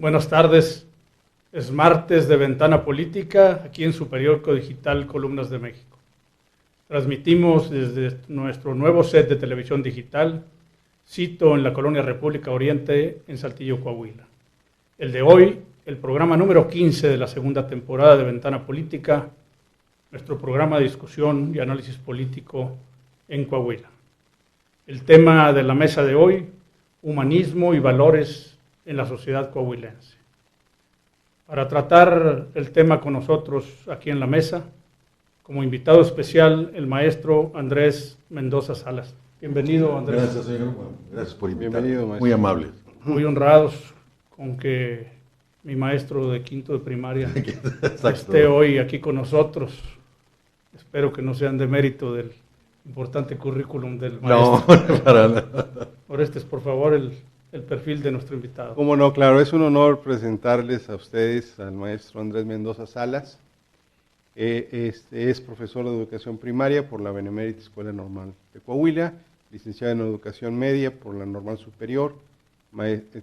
Buenas tardes. Es martes de Ventana Política, aquí en su periódico digital Columnas de México. Transmitimos desde nuestro nuevo set de televisión digital, sito en la colonia República Oriente, en Saltillo, Coahuila. El de hoy, el programa número 15 de la segunda temporada de Ventana Política, nuestro programa de discusión y análisis político en Coahuila. El tema de la mesa de hoy, humanismo y valores en la sociedad coahuilense. Para tratar el tema con nosotros aquí en la mesa, como invitado especial, el maestro Andrés Mendoza Salas. Bienvenido, Andrés. Gracias, señor. Gracias por invitarme. Bienvenido, maestro. Muy amable. Muy honrados con que mi maestro de quinto de primaria esté hoy aquí con nosotros. Espero que no sean de mérito del importante currículum del maestro. No, para nada. Por por favor, el perfil de nuestro invitado. Cómo no, claro, es un honor presentarles a ustedes al maestro Andrés Mendoza Salas. Es profesor de educación primaria por la Benemérita Escuela Normal de Coahuila, licenciado en educación media por la Normal Superior,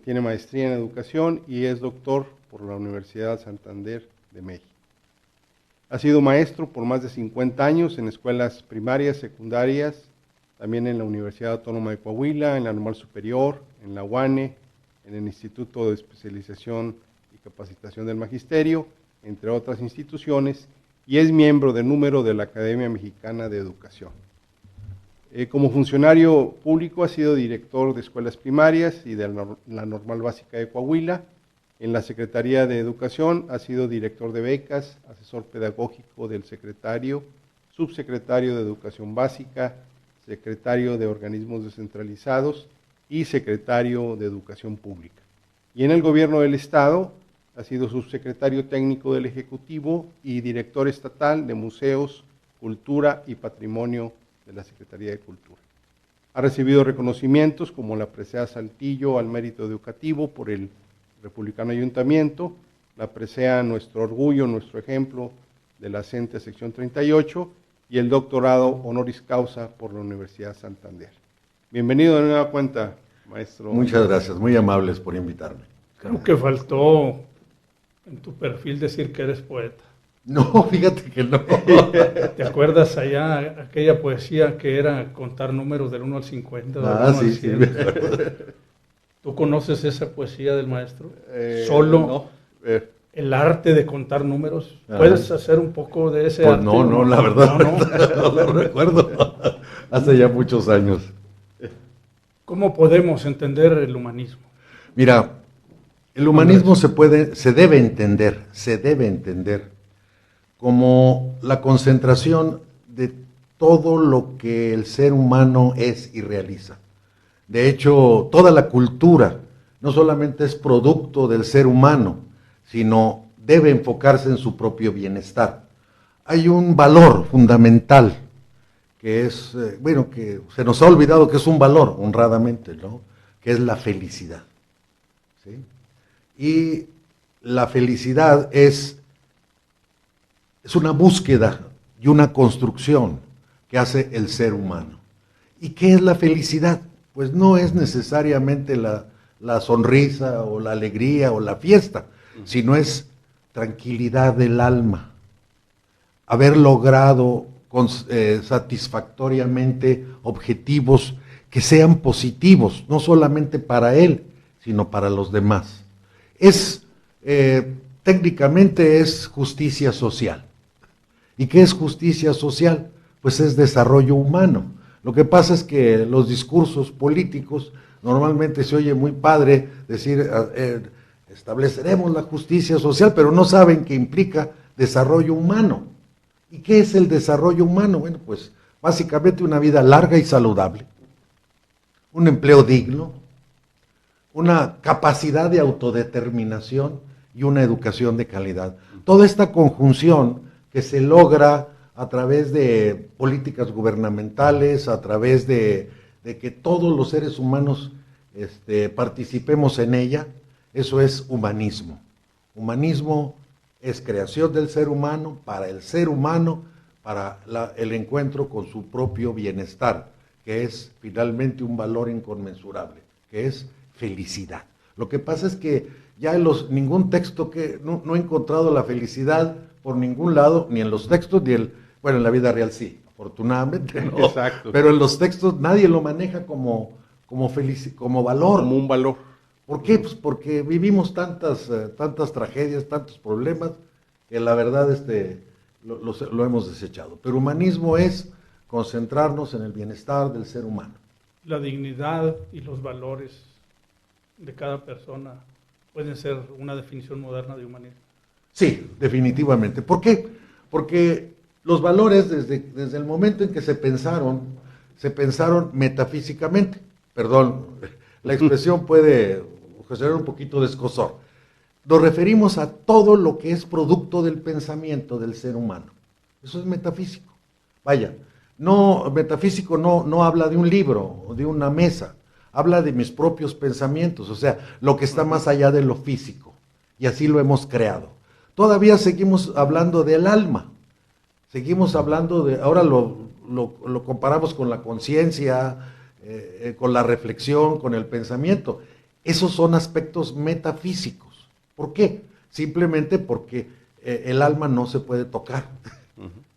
tiene maestría en educación y es doctor por la Universidad Santander de México. Ha sido maestro por más de 50 años en escuelas primarias, secundarias, también en la Universidad Autónoma de Coahuila, en la Normal Superior, en la UANE, en el Instituto de Especialización y Capacitación del Magisterio, entre otras instituciones, y es miembro de número de la Academia Mexicana de Educación. Como funcionario público ha sido director de escuelas primarias y de la Normal Básica de Coahuila. En la Secretaría de Educación ha sido director de becas, asesor pedagógico del secretario, subsecretario de Educación Básica, secretario de Organismos Descentralizados y secretario de Educación Pública. Y en el Gobierno del Estado ha sido subsecretario técnico del Ejecutivo y director estatal de Museos, Cultura y Patrimonio de la Secretaría de Cultura. Ha recibido reconocimientos como la presea Saltillo al mérito educativo por el Republicano Ayuntamiento, la presea Nuestro Orgullo, Nuestro Ejemplo de la CENTE sección 38 y el doctorado honoris causa por la Universidad Santander. Bienvenido de nueva cuenta, maestro. Muchas gracias, muy amables por invitarme. Creo que faltó en tu perfil decir que eres poeta. No, fíjate que no. ¿Te acuerdas allá aquella poesía que era contar números del 1 al 50? Del 1 al Sí, 100? me acuerdo. ¿Tú conoces esa poesía del maestro? Solo No. el arte de contar números. Ajá. ¿Puedes hacer un poco de ese Pues arte? no, la verdad, No. no lo recuerdo. Hace ya muchos años. ¿Cómo podemos entender el humanismo? Mira, el humanismo se debe entender como la concentración de todo lo que el ser humano es y realiza. De hecho, toda la cultura no solamente es producto del ser humano, sino debe enfocarse en su propio bienestar. Hay un valor fundamental que es, que se nos ha olvidado que es un valor, honradamente, ¿no? Que es la felicidad. ¿Sí? Y la felicidad es una búsqueda y una construcción que hace el ser humano. ¿Y qué es la felicidad? Pues no es necesariamente la sonrisa o la alegría o la fiesta, sino es tranquilidad del alma, haber logrado satisfactoriamente objetivos que sean positivos, no solamente para él, sino para los demás. Técnicamente es justicia social. ¿Y qué es justicia social? Pues es desarrollo humano. Lo que pasa es que los discursos políticos normalmente se oye muy padre decir estableceremos la justicia social, pero no saben que implica desarrollo humano. ¿Y qué es el desarrollo humano? Bueno, pues básicamente una vida larga y saludable, un empleo digno, una capacidad de autodeterminación y una educación de calidad. Toda esta conjunción que se logra a través de políticas gubernamentales, a través de que todos los seres humanos participemos en ella, eso es humanismo. Humanismo es creación del ser humano, para el encuentro con su propio bienestar, que es finalmente un valor inconmensurable, que es felicidad. Lo que pasa es que ya en ningún texto no he encontrado la felicidad por ningún lado, ni en los textos, bueno, en la vida real sí, afortunadamente, ¿no? Exacto. Pero en los textos nadie lo maneja como valor. Como un valor. ¿Por qué? Pues porque vivimos tantas tragedias, tantos problemas, que la verdad lo hemos desechado. Pero humanismo es concentrarnos en el bienestar del ser humano. La dignidad y los valores de cada persona pueden ser una definición moderna de humanismo. Sí, definitivamente. ¿Por qué? Porque los valores desde el momento en que se pensaron metafísicamente. Perdón, la expresión puede ocasionar un poquito de escozor. Nos referimos a todo lo que es producto del pensamiento del ser humano. Eso es metafísico. Vaya, metafísico no habla de un libro o de una mesa, habla de mis propios pensamientos, o sea, lo que está más allá de lo físico. Y así lo hemos creado. Todavía seguimos hablando del alma. Seguimos hablando ahora lo comparamos con la conciencia, con la reflexión, con el pensamiento. Esos son aspectos metafísicos. ¿Por qué? Simplemente porque el alma no se puede tocar,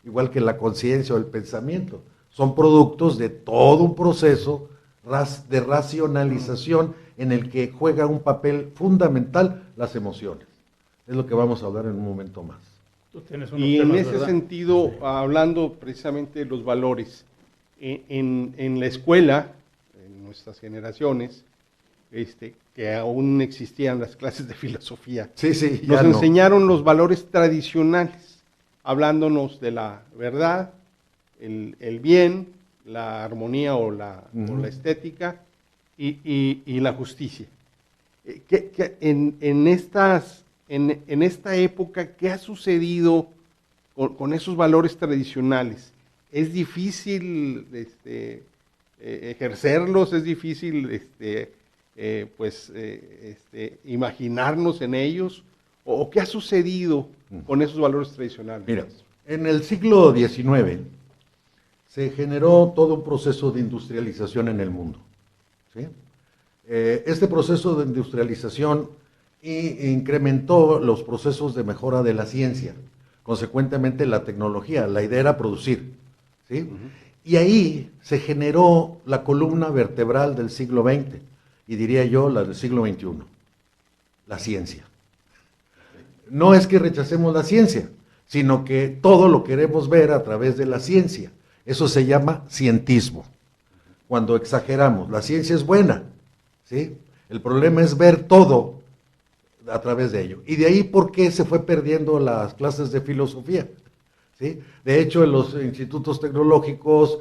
igual que la conciencia o el pensamiento. Son productos de todo un proceso de racionalización en el que juega un papel fundamental las emociones. Es lo que vamos a hablar en un momento más. Y en ese sentido, hablando precisamente de los valores, en la escuela, en nuestras generaciones, que aún existían las clases de filosofía, nos enseñaron los valores tradicionales, hablándonos de la verdad, el bien, la armonía o la estética y la justicia. En esta época, ¿qué ha sucedido con esos valores tradicionales? ¿Es difícil ejercerlos? ¿Es difícil imaginarnos en ellos? ¿O qué ha sucedido con esos valores tradicionales? Mira, en el siglo XIX se generó todo un proceso de industrialización en el mundo, ¿sí? Este proceso de industrialización incrementó los procesos de mejora de la ciencia, consecuentemente la tecnología. La idea era producir, ¿sí? Y ahí se generó la columna vertebral del siglo XX, y diría yo la del siglo XXI, la ciencia. No es que rechacemos la ciencia, sino que todo lo queremos ver a través de la ciencia. Eso se llama cientismo. Cuando exageramos, la ciencia es buena, ¿sí? El problema es ver todo a través de ello. Y de ahí, ¿por qué se fue perdiendo las clases de filosofía? ¿Sí? De hecho, en los institutos tecnológicos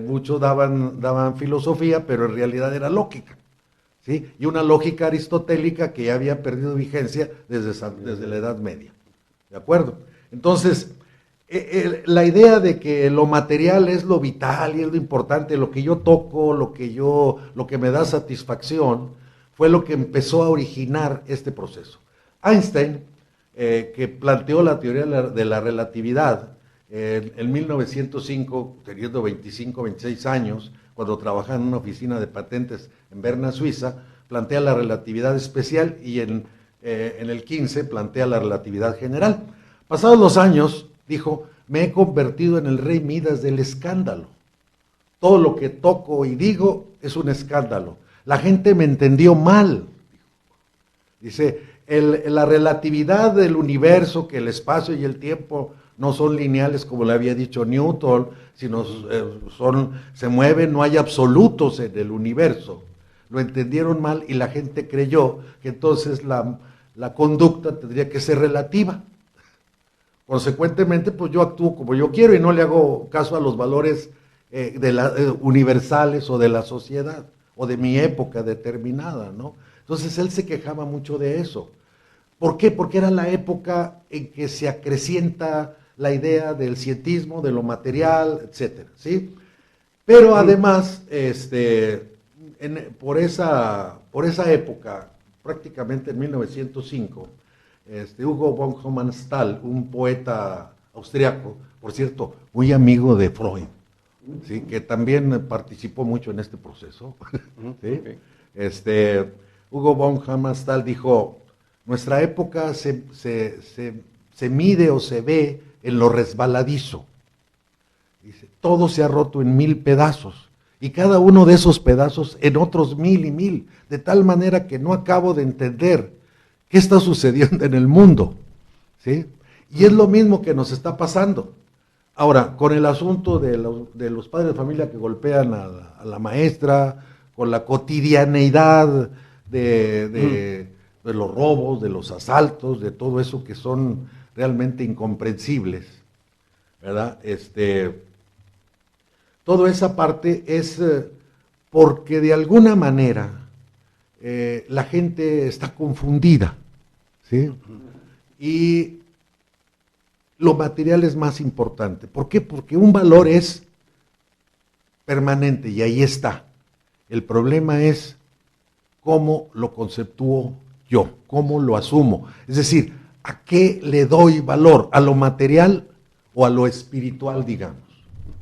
muchos daban filosofía, pero en realidad era lógica, ¿sí? Y una lógica aristotélica que ya había perdido vigencia desde la Edad Media. ¿De acuerdo? Entonces, la idea de que lo material es lo vital y es lo importante, lo que yo toco, lo que me da satisfacción, fue lo que empezó a originar este proceso. Einstein, que planteó la teoría de la relatividad en 1905, teniendo 25, 26 años, cuando trabajaba en una oficina de patentes en Berna, Suiza, plantea la relatividad especial y en el 15 plantea la relatividad general. Pasados los años, dijo, me he convertido en el rey Midas del escándalo. Todo lo que toco y digo es un escándalo. La gente me entendió mal. Dice, la relatividad del universo, que el espacio y el tiempo no son lineales como le había dicho Newton, sino se mueven, no hay absolutos en el universo. Lo entendieron mal y la gente creyó que entonces la conducta tendría que ser relativa. Consecuentemente, pues yo actúo como yo quiero y no le hago caso a los valores universales o de la sociedad o de mi época determinada, ¿no? Entonces él se quejaba mucho de eso. ¿Por qué? Porque era la época en que se acrecienta la idea del cientismo, de lo material, etcétera, ¿sí? Pero además, por esa época, prácticamente en 1905, Hugo von Hofmannsthal, un poeta austriaco, por cierto, muy amigo de Freud, ¿sí? Que también participó mucho en este proceso, ¿sí? Okay. Hugo von Hammerstall dijo, nuestra época se mide o se ve en lo resbaladizo. Dice, todo se ha roto en 1000 pedazos y cada uno de esos pedazos en otros 1000 y 1000, de tal manera que no acabo de entender qué está sucediendo en el mundo, ¿sí? Y es lo mismo que nos está pasando. Ahora, con el asunto de los padres de familia que golpean a la maestra, con la cotidianeidad de los robos, de los asaltos, de todo eso que son realmente incomprensibles, ¿verdad? Toda esa parte es porque de alguna manera la gente está confundida, ¿sí? Y lo material es más importante. ¿Por qué? Porque un valor es permanente y ahí está. El problema es cómo lo conceptúo yo, cómo lo asumo. Es decir, ¿a qué le doy valor? ¿A lo material o a lo espiritual, digamos?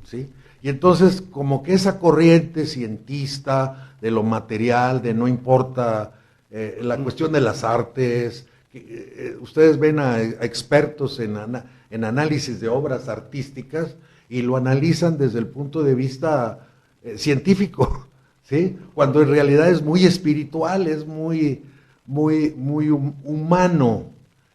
¿Sí? Y entonces, como que esa corriente cientista de lo material, de no importa la cuestión de las artes, ustedes ven a expertos en análisis de obras artísticas y lo analizan desde el punto de vista científico, ¿sí? Cuando en realidad es muy espiritual, es muy humano.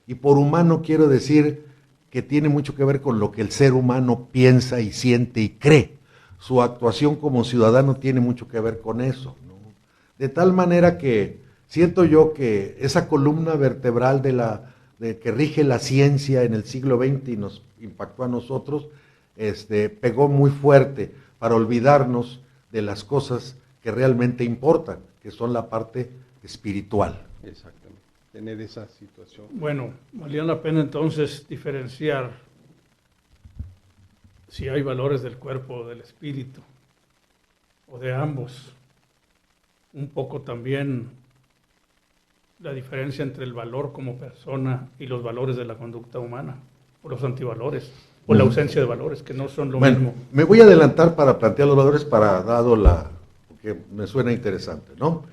Y por humano quiero decir que tiene mucho que ver con lo que el ser humano piensa y siente y cree. Su actuación como ciudadano tiene mucho que ver con eso, ¿no? De tal manera que siento yo que esa columna vertebral de que rige la ciencia en el siglo XX y nos impactó a nosotros, pegó muy fuerte para olvidarnos de las cosas que realmente importan, que son la parte espiritual. Exactamente, tener esa situación. Bueno, valía la pena entonces diferenciar si hay valores del cuerpo o del espíritu, o de ambos. Un poco también la diferencia entre el valor como persona y los valores de la conducta humana, o los antivalores, o la ausencia de valores, que no son lo mismo. Me voy a adelantar para plantear los valores porque me suena interesante, ¿no?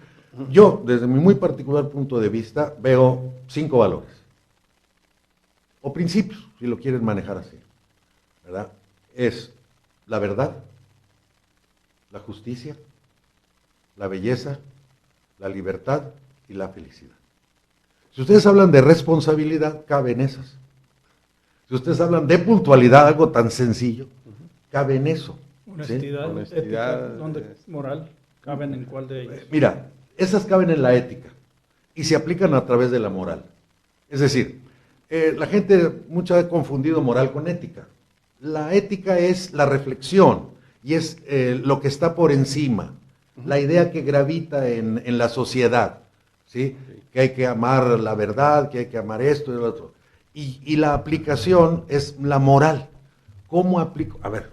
Yo, desde mi muy particular punto de vista, veo 5 valores, o principios, si lo quieren manejar así, ¿verdad? Es la verdad, la justicia, la belleza, la libertad y la felicidad. Si ustedes hablan de responsabilidad, caben esas. Si ustedes hablan de puntualidad, algo tan sencillo, cabe en eso. Honestidad, ¿sí? Honestidad, ética, moral, ¿caben en cuál de ellos? Mira, esas caben en la ética y se aplican a través de la moral. Es decir, la gente mucho ha confundido moral con ética. La ética es la reflexión y es lo que está por encima, la idea que gravita en la sociedad, ¿sí? Que hay que amar la verdad, que hay que amar esto y lo otro. Y la aplicación es la moral. ¿Cómo aplico? A ver,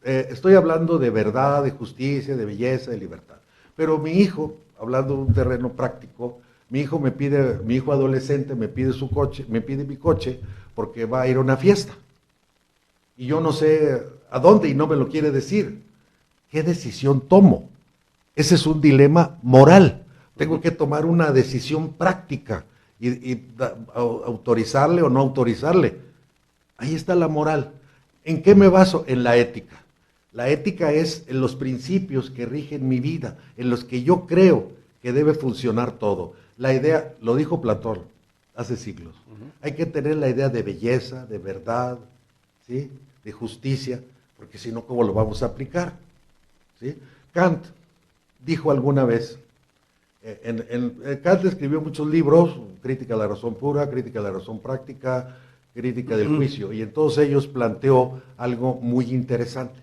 estoy hablando de verdad, de justicia, de belleza, de libertad. Pero mi hijo, hablando de un terreno práctico, mi hijo adolescente me pide su coche, me pide mi coche porque va a ir a una fiesta. Y yo no sé a dónde y no me lo quiere decir. ¿Qué decisión tomo? Ese es un dilema moral. Tengo que tomar una decisión práctica y autorizarle o no autorizarle. Ahí está la moral. ¿En qué me baso? En la ética. La ética es en los principios que rigen mi vida, en los que yo creo que debe funcionar todo. La idea, lo dijo Platón hace siglos, hay que tener la idea de belleza, de verdad, ¿sí? De justicia, porque si no, ¿cómo lo vamos a aplicar? ¿Sí? Kant dijo alguna vez, Kant escribió muchos libros, Crítica a la razón pura, Crítica a la razón práctica, Crítica del juicio, y en todos ellos planteó algo muy interesante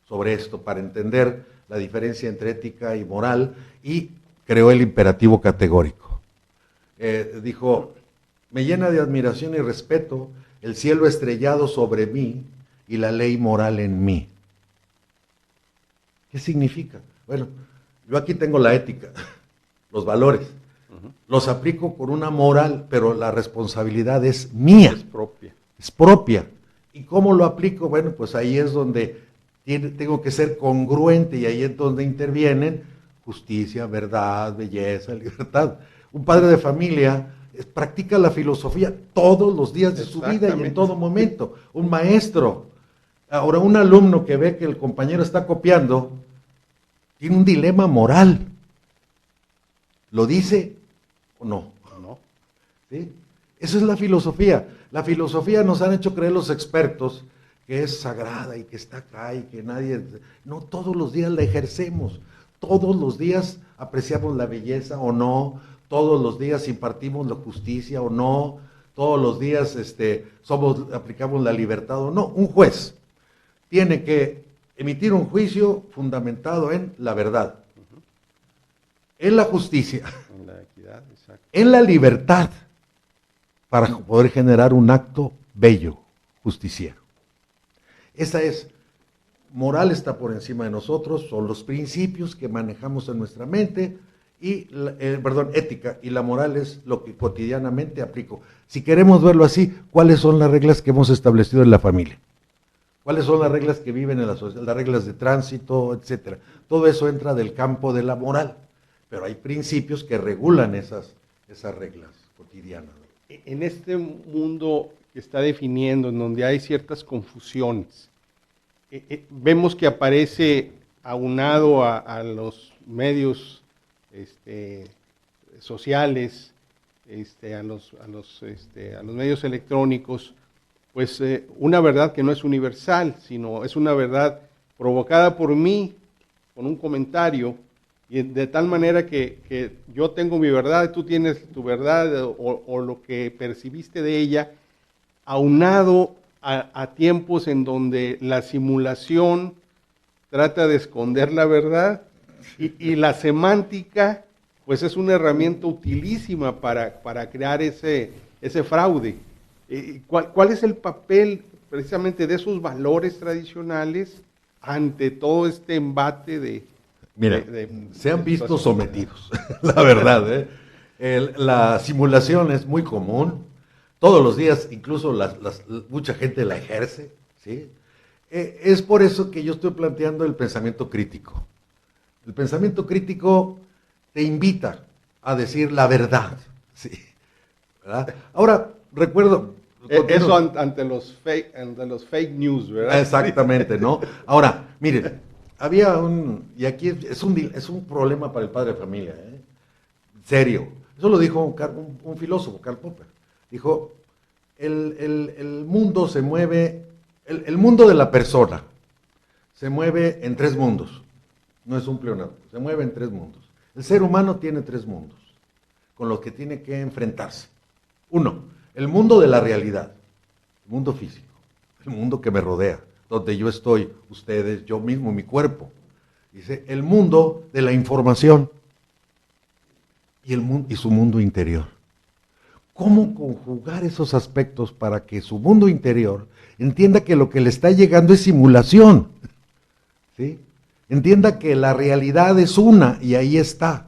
sobre esto, para entender la diferencia entre ética y moral, y creó el imperativo categórico. Dijo, me llena de admiración y respeto el cielo estrellado sobre mí y la ley moral en mí. ¿Qué significa? Bueno, yo aquí tengo la ética, los valores, los aplico con una moral, pero la responsabilidad es mía. Es propia. Es propia. ¿Y cómo lo aplico? Bueno, pues ahí es donde tengo que ser congruente y ahí es donde intervienen justicia, verdad, belleza, libertad. Un padre de familia practica la filosofía todos los días de su vida y en todo momento. Un maestro. Ahora, un alumno que ve que el compañero está copiando, tiene un dilema moral. ¿Lo dice o no? No. ¿Sí? Eso es la filosofía. La filosofía nos han hecho creer los expertos que es sagrada y que está acá y que nadie... No, todos los días la ejercemos. Todos los días apreciamos la belleza o no. Todos los días impartimos la justicia o no. Todos los días aplicamos la libertad o no. Un juez tiene que emitir un juicio fundamentado en la verdad, en la justicia, En la equidad, exacto. en la libertad, para poder generar un acto bello, justiciero. Esa es, moral está por encima de nosotros, son los principios que manejamos en nuestra mente, y ética, y la moral es lo que cotidianamente aplico. Si queremos verlo así, ¿cuáles son las reglas que hemos establecido en la familia? ¿Cuáles son las reglas que viven en la sociedad? Las reglas de tránsito, etcétera. Todo eso entra del campo de la moral, pero hay principios que regulan esas reglas cotidianas. En este mundo que está definiendo, en donde hay ciertas confusiones, vemos que aparece aunado a los medios sociales, a los medios electrónicos, pues una verdad que no es universal, sino es una verdad provocada por mí, con un comentario, y de tal manera que yo tengo mi verdad y tú tienes tu verdad o lo que percibiste de ella, aunado a tiempos en donde la simulación trata de esconder la verdad y la semántica pues es una herramienta utilísima para crear ese fraude. ¿Cuál es el papel precisamente de esos valores tradicionales ante todo este embate de... Mira, se han visto sometidos, la verdad. La simulación es muy común, todos los días, incluso mucha gente la ejerce, ¿sí? Es por eso que yo estoy planteando el pensamiento crítico. El pensamiento crítico te invita a decir la verdad, ¿sí? ¿Verdad? Ahora, recuerdo... Eso ante los fake news, ¿verdad? Exactamente, ¿no? Ahora, miren, había y aquí es un problema para el padre de familia, serio. Eso lo dijo un filósofo, Karl Popper. Dijo, el mundo se mueve, el mundo de la persona se mueve en tres mundos. No es un pleonasmo, se mueve en tres mundos. El ser humano tiene tres mundos con los que tiene que enfrentarse. Uno, el mundo de la realidad, el mundo físico, el mundo que me rodea, donde yo estoy, ustedes, yo mismo, mi cuerpo. Dice, el mundo de la información y su mundo interior. ¿Cómo conjugar esos aspectos para que su mundo interior entienda que lo que le está llegando es simulación? ¿Sí? Entienda que la realidad es una y ahí está.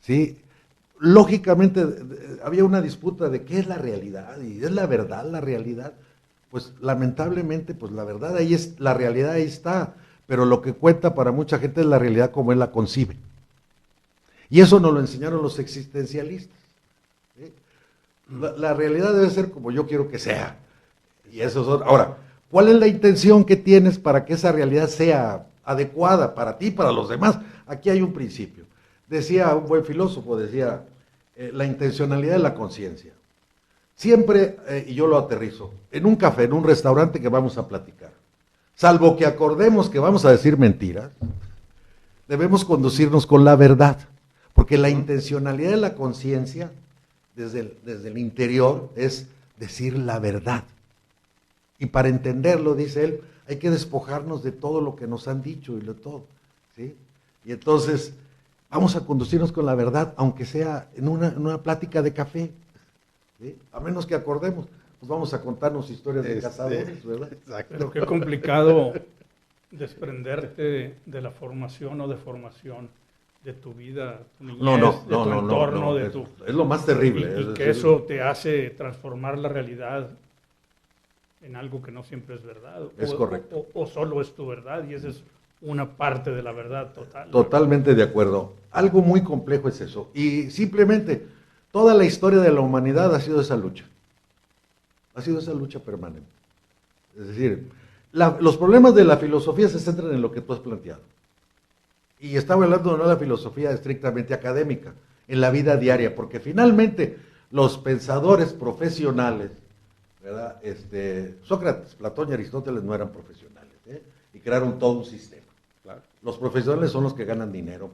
¿Sí? Lógicamente había una disputa de qué es la realidad y es la verdad la realidad. Pues lamentablemente, pues la verdad ahí es, la realidad ahí está, pero lo que cuenta para mucha gente es la realidad como él la concibe. Y eso nos lo enseñaron los existencialistas. ¿Sí? La realidad debe ser como yo quiero que sea. Y eso es otro. Ahora, ¿cuál es la intención que tienes para que esa realidad sea adecuada para ti y para los demás? Aquí hay un principio. Decía un buen filósofo, decía, la intencionalidad de la conciencia. Siempre, y yo lo aterrizo, en un café, en un restaurante que vamos a platicar, salvo que acordemos que vamos a decir mentiras, debemos conducirnos con la verdad, porque la intencionalidad de la conciencia, desde el interior, es decir la verdad. Y para entenderlo, dice él, hay que despojarnos de todo lo que nos han dicho y de todo, ¿sí? Y entonces vamos a conducirnos con la verdad, aunque sea en una plática de café, ¿sí? A menos que acordemos, pues vamos a contarnos historias de cazadores, ¿verdad? Exacto. Pero qué complicado desprenderte de la formación o deformación de tu vida, tu niñez, de tu entorno, es lo más terrible. Y que eso te hace transformar la realidad en algo que no siempre es verdad. Es correcto. O solo es tu verdad, y ese es una parte de la verdad total. Totalmente de acuerdo. Algo muy complejo es eso. Y simplemente, toda la historia de la humanidad ha sido esa lucha. Ha sido esa lucha permanente. Es decir, los problemas de la filosofía se centran en lo que tú has planteado. Y estaba hablando no de la filosofía estrictamente académica, en la vida diaria, porque finalmente los pensadores profesionales, ¿verdad? Sócrates, Platón y Aristóteles no eran profesionales, ¿eh? Y crearon todo un sistema. Claro. Los profesionales son los que ganan dinero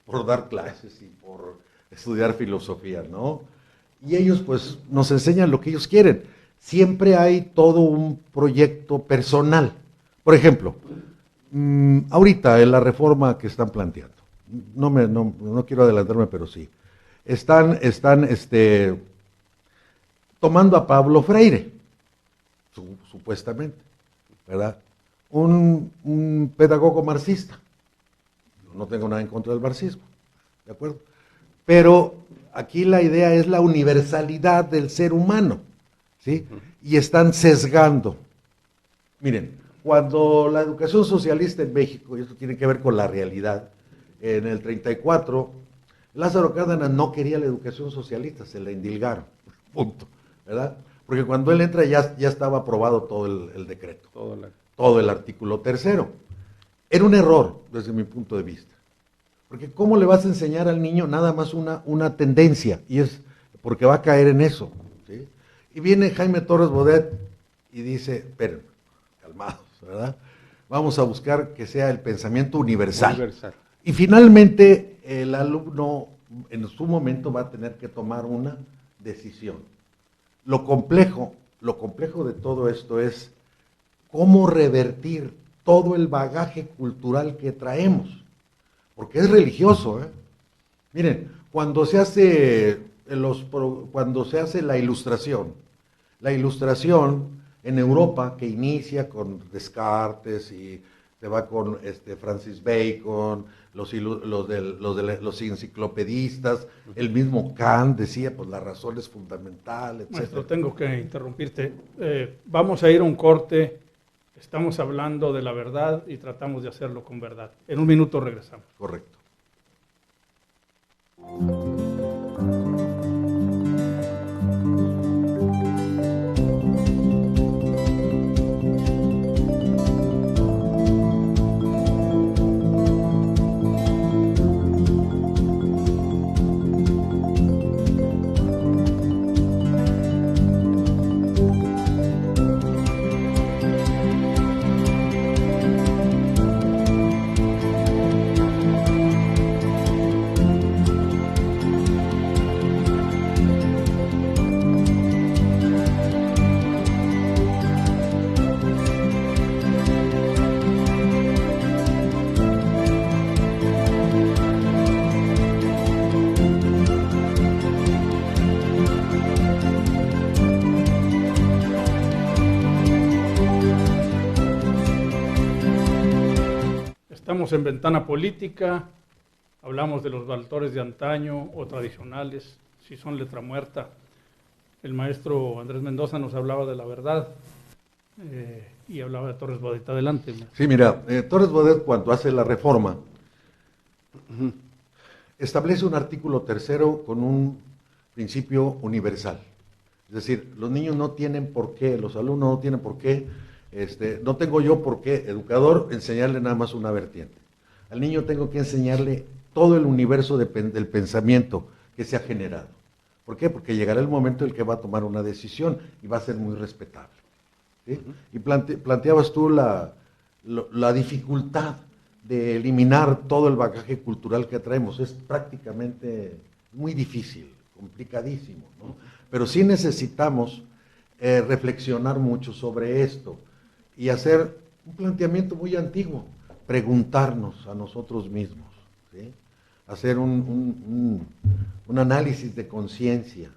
por dar clases y por estudiar filosofía, ¿no? Y ellos pues nos enseñan lo que ellos quieren. Siempre hay todo un proyecto personal. Por ejemplo, ahorita en la reforma que están planteando, no quiero adelantarme, pero sí, están tomando a Pablo Freire, supuestamente, ¿verdad? Un pedagogo marxista. No tengo nada en contra del marxismo, ¿de acuerdo? Pero aquí la idea es la universalidad del ser humano, ¿sí? Y están sesgando. Miren, cuando la educación socialista en México, y esto tiene que ver con la realidad, en el 34, Lázaro Cárdenas no quería la educación socialista, se la endilgaron, punto, ¿verdad? Porque cuando él entra ya estaba aprobado todo el decreto, todo el artículo 3º. Era un error desde mi punto de vista, porque ¿cómo le vas a enseñar al niño nada más una tendencia? Y es porque va a caer en eso, ¿sí? Y viene Jaime Torres Bodet y dice, esperen, calmados, ¿verdad? Vamos a buscar que sea el pensamiento universal. Y finalmente el alumno en su momento va a tener que tomar una decisión. Lo complejo de todo esto es cómo revertir todo el bagaje cultural que traemos, porque es religioso, ¿eh? Miren, cuando se hace la ilustración en Europa, que inicia con Descartes y se va con Francis Bacon, los enciclopedistas, el mismo Kant decía, pues la razón es fundamental, etc. Maestro, tengo que interrumpirte. Vamos a ir a un corte. Estamos hablando de la verdad y tratamos de hacerlo con verdad. En un minuto regresamos. Correcto. Estamos en Ventana Política, hablamos de los valores de antaño o tradicionales, si son letra muerta. El maestro Andrés Mendoza nos hablaba de la verdad y hablaba de Torres Bodet. Adelante. Sí, mira, Torres Bodet cuando hace la reforma, establece un artículo 3º con un principio universal. Es decir, los niños no tienen por qué, los alumnos no tienen por qué, no tengo yo por qué, educador, enseñarle nada más una vertiente. Al niño tengo que enseñarle todo el universo del pensamiento que se ha generado. ¿Por qué? Porque llegará el momento en el que va a tomar una decisión y va a ser muy respetable, ¿sí? Y planteabas tú la dificultad de eliminar todo el bagaje cultural que traemos. Es prácticamente muy difícil, complicadísimo, ¿no? Pero sí necesitamos reflexionar mucho sobre esto y hacer un planteamiento muy antiguo, preguntarnos a nosotros mismos, ¿sí? Hacer un análisis de conciencia,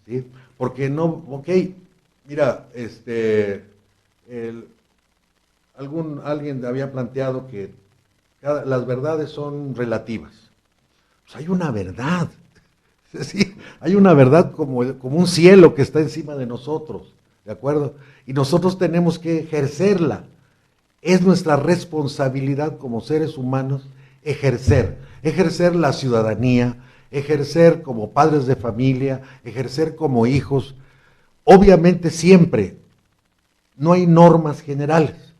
¿sí? Porque no, ok, mira, alguien había planteado que las verdades son relativas. Pues hay una verdad, ¿sí? Hay una verdad como un cielo que está encima de nosotros, ¿de acuerdo? Y nosotros tenemos que ejercerla Es nuestra responsabilidad como seres humanos ejercer la ciudadanía, ejercer como padres de familia, ejercer como hijos. Obviamente siempre, no hay normas generales,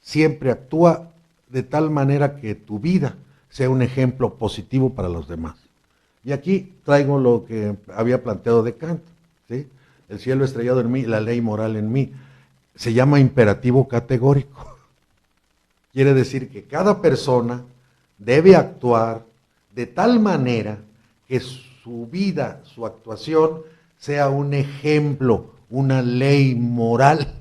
siempre actúa de tal manera que tu vida sea un ejemplo positivo para los demás. Y aquí traigo lo que había planteado de Kant, ¿sí? El cielo estrellado en mí, la ley moral en mí. Se llama imperativo categórico. Quiere decir que cada persona debe actuar de tal manera que su vida, su actuación, sea un ejemplo, una ley moral,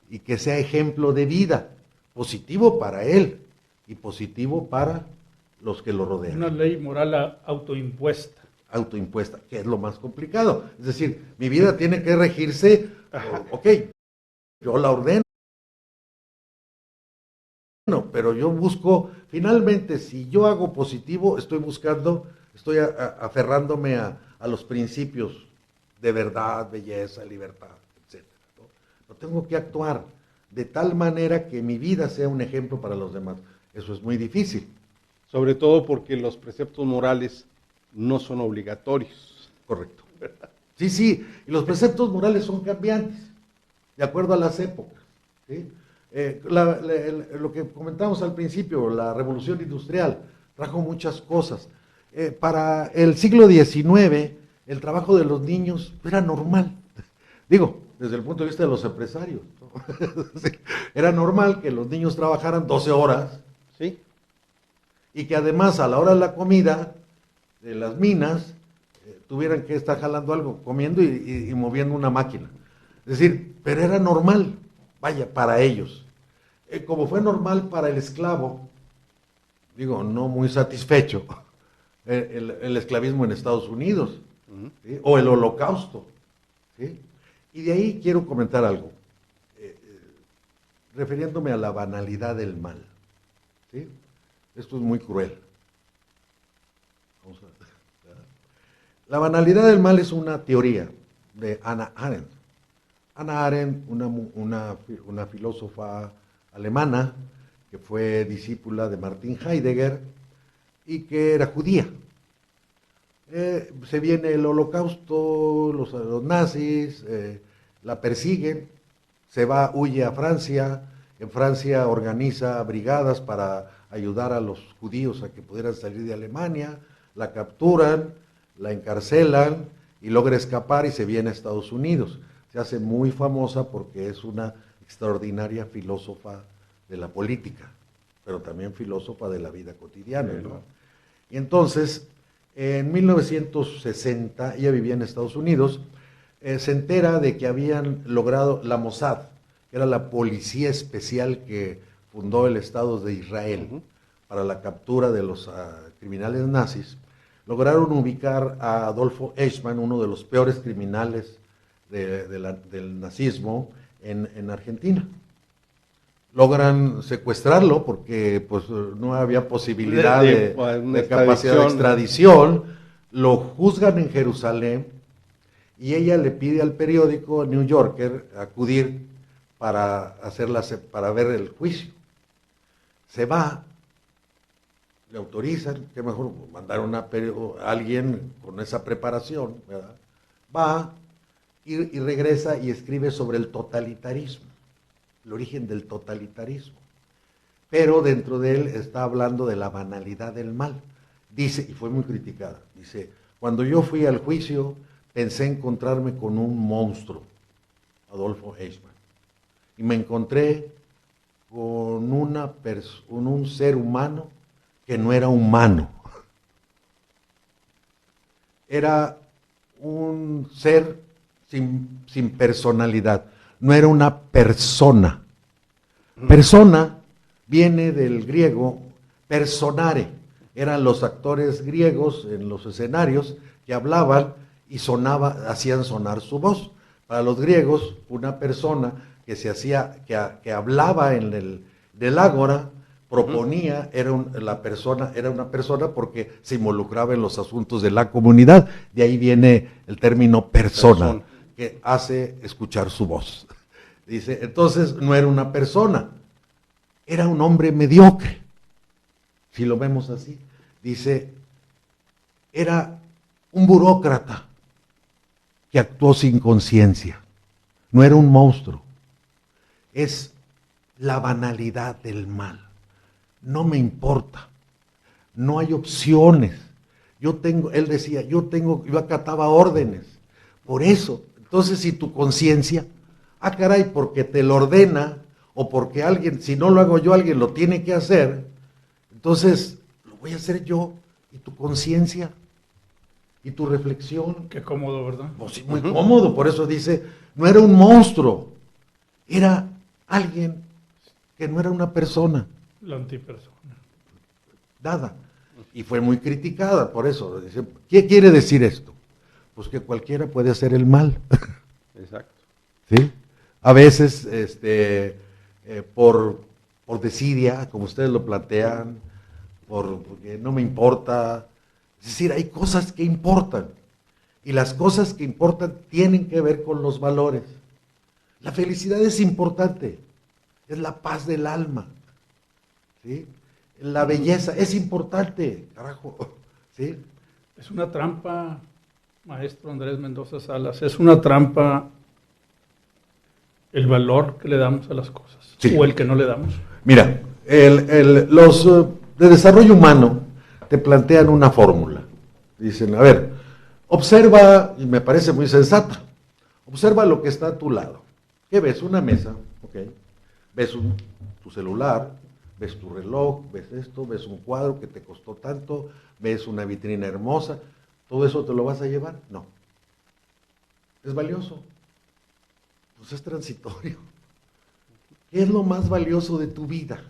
y que sea ejemplo de vida, positivo para él y positivo para los que lo rodean. Una ley moral autoimpuesta. Autoimpuesta, que es lo más complicado. Es decir, mi vida tiene que regirse, ok, yo la ordeno, pero yo busco, finalmente, si yo hago positivo, estoy buscando, estoy aferrándome a los principios de verdad, belleza, libertad, etc. ¿no? Tengo que actuar de tal manera que mi vida sea un ejemplo para los demás. Eso es muy difícil. Sobre todo porque los preceptos morales no son obligatorios. Correcto. Sí, sí, y los preceptos morales son cambiantes, de acuerdo a las épocas. ¿Sí? Lo que comentamos al principio, la revolución industrial trajo muchas cosas. Para el siglo XIX, el trabajo de los niños era normal. Digo, desde el punto de vista de los empresarios, ¿no? Era normal que los niños trabajaran 12 horas, ¿Sí? y que además a la hora de la comida de las minas tuvieran que estar jalando algo, comiendo y moviendo una máquina. Es decir, pero era normal, vaya, para ellos. Como fue normal para el esclavo, digo, no muy satisfecho, el esclavismo en Estados Unidos, ¿sí? O el Holocausto, ¿sí? Y de ahí quiero comentar algo, refiriéndome a la banalidad del mal, ¿sí? Esto es muy cruel. La banalidad del mal es una teoría de Hannah Arendt. Hannah Arendt, una filósofa alemana que fue discípula de Martin Heidegger y que era judía. Se viene el Holocausto, los nazis la persiguen, huye a Francia. En Francia organiza brigadas para ayudar a los judíos a que pudieran salir de Alemania, la capturan, la encarcelan y logra escapar y se viene a Estados Unidos. Se hace muy famosa porque es una extraordinaria filósofa de la política, pero también filósofa de la vida cotidiana, ¿no? Y entonces, en 1960, ella vivía en Estados Unidos, se entera de que habían logrado la Mossad, que era la policía especial que fundó el Estado de Israel para la captura de los criminales nazis. Lograron ubicar a Adolfo Eichmann, uno de los peores criminales del nazismo, en Argentina. Logran secuestrarlo porque pues, no había posibilidad de capacidad de extradición. Lo juzgan en Jerusalén y ella le pide al periódico New Yorker acudir para ver el juicio. Se va, le autorizan, que mejor mandar a alguien con esa preparación, ¿verdad? Va y regresa y escribe sobre el totalitarismo, el origen del totalitarismo. Pero dentro de él está hablando de la banalidad del mal. Dice, y fue muy criticada, dice, cuando yo fui al juicio pensé encontrarme con un monstruo, Adolfo Eichmann, y me encontré con un ser humano que no era humano. Era un ser sin personalidad, no era una persona. Persona viene del griego personare, eran los actores griegos en los escenarios que hablaban y hacían sonar su voz. Para los griegos, una persona que hablaba en el ágora, proponía, era una persona porque se involucraba en los asuntos de la comunidad. De ahí viene el término persona, que hace escuchar su voz. Dice, entonces no era una persona, era un hombre mediocre, si lo vemos así. Dice, era un burócrata que actuó sin conciencia, no era un monstruo, es la banalidad del mal. No me importa, no hay opciones. Él decía, yo acataba órdenes. Por eso, entonces si tu conciencia, caray, porque te lo ordena, o porque alguien, si no lo hago yo, alguien lo tiene que hacer, entonces lo voy a hacer yo, y tu conciencia, y tu reflexión. Qué cómodo, ¿verdad? Pues sí, muy cómodo, por eso dice, no era un monstruo, era alguien que no era una persona. La antipersona. Nada. Y fue muy criticada por eso. Dice, ¿qué quiere decir esto? Pues que cualquiera puede hacer el mal. Exacto. ¿Sí? A veces, por desidia, como ustedes lo plantean, porque no me importa. Es decir, hay cosas que importan. Y las cosas que importan tienen que ver con los valores. La felicidad es importante. Es la paz del alma. ¿Sí? La belleza es importante, carajo. ¿Sí? Es una trampa, maestro Andrés Mendoza Salas, es una trampa el valor que le damos a las cosas, Sí. o el que no le damos. Mira, los de desarrollo humano te plantean una fórmula. Dicen, a ver, observa, y me parece muy sensata, observa lo que está a tu lado. ¿Qué ves? Una mesa, ok. Ves tu celular, ves tu reloj, ves esto, ves un cuadro que te costó tanto, ves una vitrina hermosa. ¿Todo eso te lo vas a llevar? No. ¿Es valioso? Pues es transitorio. ¿Qué es lo más valioso de tu vida?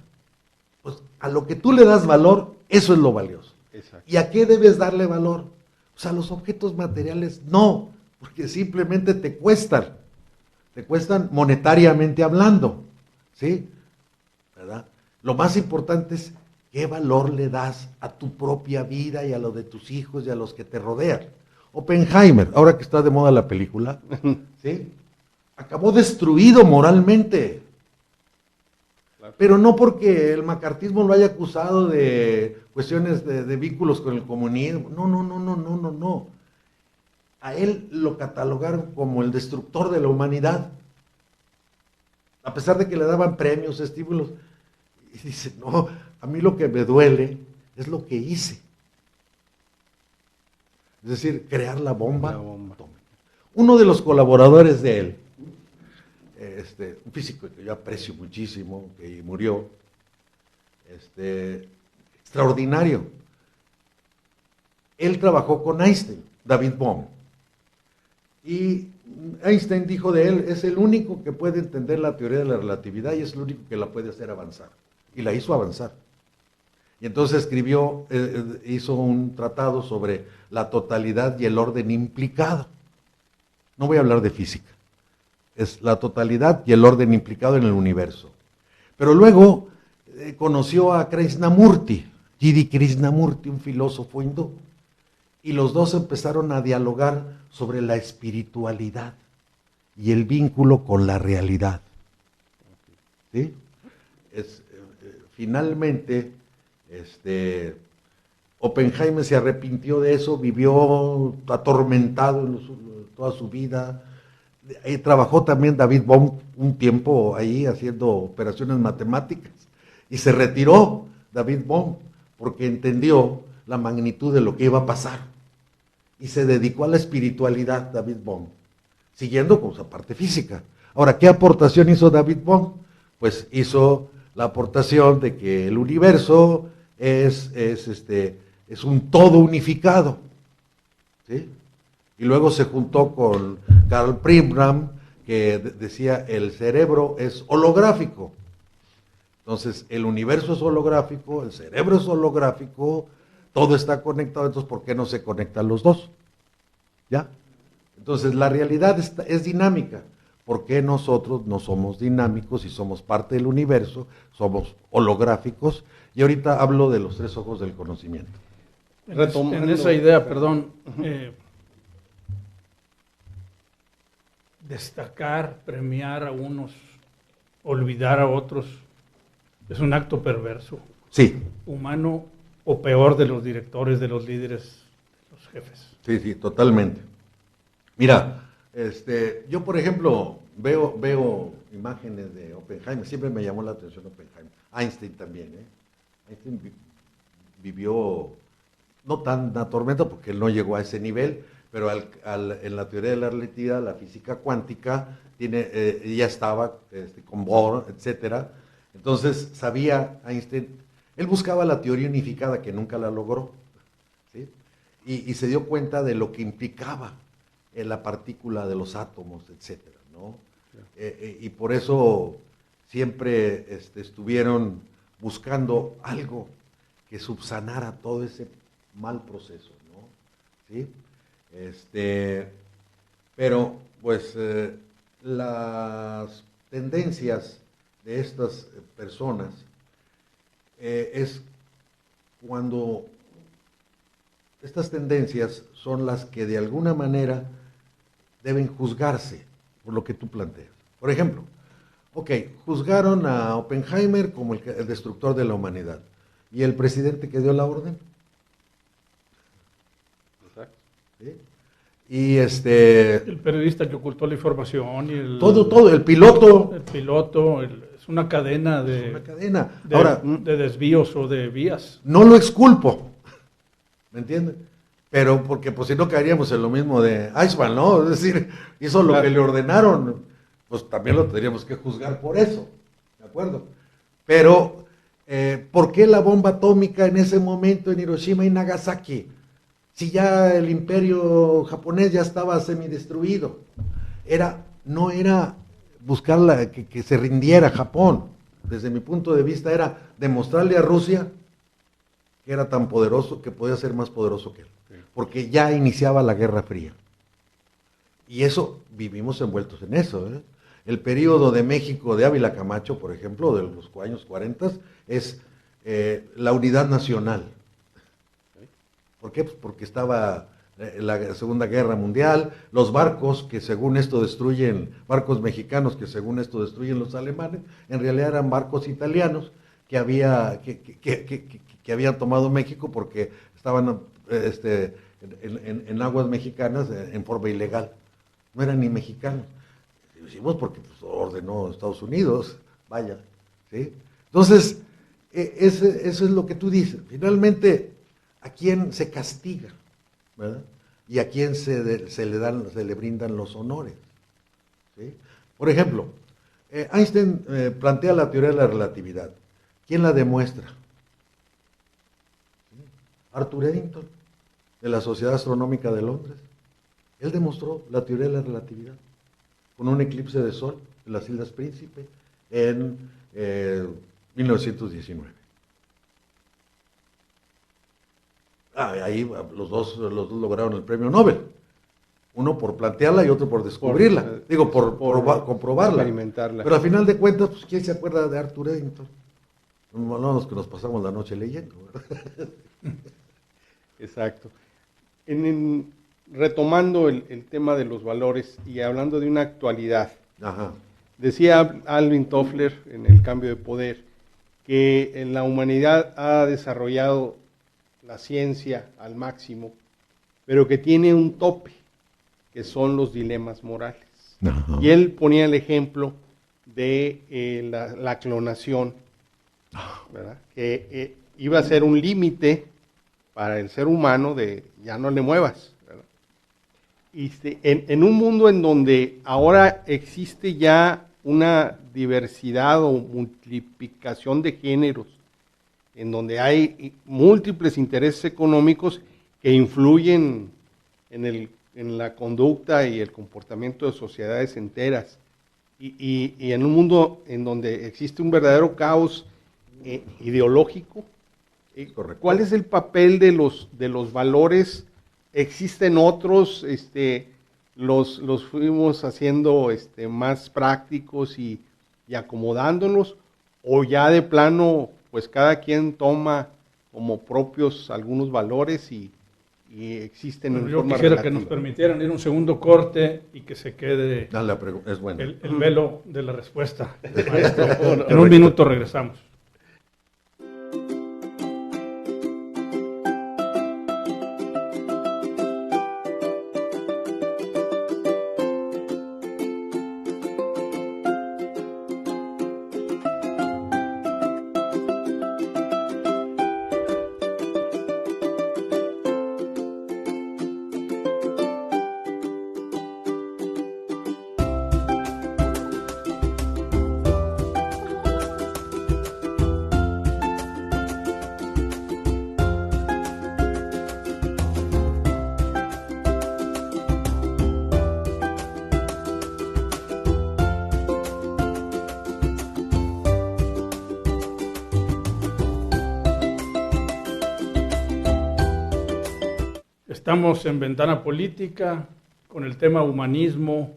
Pues a lo que tú le das valor, eso es lo valioso. Exacto. ¿Y a qué debes darle valor? Pues a los objetos materiales no, porque simplemente te cuestan monetariamente hablando, ¿sí? ¿Verdad? Lo más importante es qué valor le das a tu propia vida y a lo de tus hijos y a los que te rodean. Oppenheimer, ahora que está de moda la película, ¿sí? Acabó destruido moralmente. Pero no porque el macartismo lo haya acusado de cuestiones de vínculos con el comunismo. No. A él lo catalogaron como el destructor de la humanidad. A pesar de que le daban premios, estímulos. Y dice, no, a mí lo que me duele es lo que hice. Es decir, crear la bomba. Atómica. Uno de los colaboradores de él, un físico que yo aprecio muchísimo, que murió, extraordinario. Él trabajó con Einstein, David Bohm. Y Einstein dijo de él, es el único que puede entender la teoría de la relatividad y es el único que la puede hacer avanzar. Y la hizo avanzar. Y entonces hizo un tratado sobre la totalidad y el orden implicado. No voy a hablar de física. Es la totalidad y el orden implicado en el universo. Pero luego conoció a Krishnamurti, G.D. Krishnamurti, un filósofo hindú, y los dos empezaron a dialogar sobre la espiritualidad y el vínculo con la realidad. ¿Sí? Finalmente, Oppenheimer se arrepintió de eso, vivió atormentado toda su vida. Trabajó también David Bohm un tiempo ahí haciendo operaciones matemáticas y se retiró David Bohm porque entendió la magnitud de lo que iba a pasar y se dedicó a la espiritualidad David Bohm, siguiendo con su parte física. Ahora, ¿qué aportación hizo David Bohm? Pues hizo la aportación de que el universo es un todo unificado, ¿sí? Y luego se juntó con Karl Pribram, que decía el cerebro es holográfico. Entonces, el universo es holográfico, el cerebro es holográfico, todo está conectado, entonces, ¿por qué no se conectan los dos? ¿Ya? Entonces, la realidad es dinámica. ¿Por qué nosotros no somos dinámicos y somos parte del universo? Somos holográficos. Y ahorita hablo de los tres ojos del conocimiento. En esa idea, perdón, destacar, premiar a unos, olvidar a otros, Es un acto perverso, Sí, humano o peor de los directores, de los líderes, de los jefes. sí, totalmente. Mira, yo por ejemplo veo imágenes de Oppenheimer, siempre me llamó la atención Oppenheimer, Einstein también, ¿eh? Einstein vivió no tan una tormenta porque él no llegó a ese nivel, pero en la teoría de la relatividad, la física cuántica, ya estaba con Bohr, etcétera. Entonces sabía Einstein, él buscaba la teoría unificada que nunca la logró, ¿sí? Y se dio cuenta de lo que implicaba en la partícula de los átomos, etcétera, ¿no? Y por eso siempre estuvieron buscando algo que subsanara todo ese mal proceso, ¿no? ¿Sí? Pero pues las tendencias de estas personas es cuando estas tendencias son las que de alguna manera deben juzgarse por lo que tú planteas. Por ejemplo, juzgaron a Oppenheimer como el destructor de la humanidad. ¿Y el presidente que dio la orden? Exacto. ¿Sí? Y El periodista que ocultó la información y todo, el piloto. El piloto, es una cadena de, Es una cadena. de, Ahora, de desvíos o de vías. no lo exculpo, ¿me entiendes? Pero porque pues si no caeríamos en lo mismo de Eichmann, ¿no? Es decir, hizo lo que le ordenaron, pues también lo tendríamos que juzgar por eso, ¿de acuerdo? Pero, ¿por qué la bomba atómica en ese momento en Hiroshima y Nagasaki? Si ya el imperio japonés ya estaba semidestruido. No era buscar que se rindiera Japón. Desde mi punto de vista era demostrarle a Rusia que era tan poderoso, que podía ser más poderoso que él. Porque ya iniciaba la Guerra Fría. Y eso, vivimos envueltos en eso, ¿eh? El periodo de México de Ávila Camacho, por ejemplo, de los años 40, es la unidad nacional. ¿Por qué? Pues porque estaba la Segunda Guerra Mundial, los barcos que según esto barcos mexicanos que según esto destruyen los alemanes, en realidad eran barcos italianos que habían tomado México porque estaban en aguas mexicanas en forma ilegal. No eran ni mexicanos. Lo hicimos porque pues, ordenó Estados Unidos, vaya, ¿sí? Entonces, eso es lo que tú dices. Finalmente, ¿a quién se castiga? ¿Verdad? Y a quién se le brindan los honores. ¿Sí? Por ejemplo, Einstein plantea la teoría de la relatividad. ¿Quién la demuestra? ¿Sí? Arthur Eddington, de la Sociedad Astronómica de Londres. Él demostró la teoría de la relatividad con un eclipse de sol en las Islas Príncipe en 1919. Ahí los dos lograron el premio Nobel. Uno por plantearla y otro por descubrirla. Por comprobarla. Experimentarla. Pero al final de cuentas, pues, ¿quién se acuerda de Arthur Eddington? No los que nos pasamos la noche leyendo, ¿verdad? Exacto. Retomando el tema de los valores y hablando de una actualidad, Ajá. decía Alvin Toffler en El cambio de poder que en la humanidad ha desarrollado la ciencia al máximo, pero que tiene un tope, que son los dilemas morales. Ajá. Y él ponía el ejemplo de la clonación, ¿verdad? Que iba a ser un límite para el ser humano de ya no le muevas, ¿verdad? Y en un mundo en donde ahora existe ya una diversidad o multiplicación de géneros, en donde hay múltiples intereses económicos que influyen en la conducta y el comportamiento de sociedades enteras, y en un mundo en donde existe un verdadero caos ideológico. Correcto. ¿Cuál es el papel de los valores? ¿Existen otros? Los fuimos haciendo más prácticos y acomodándolos, o ya de plano, pues cada quien toma como propios algunos valores y existen en Yo forma quisiera relativa. que nos permitieran ir un segundo corte y que se quede Es bueno. el velo de la respuesta. Maestro. En un minuto regresamos. Estamos en Ventana Política con el tema humanismo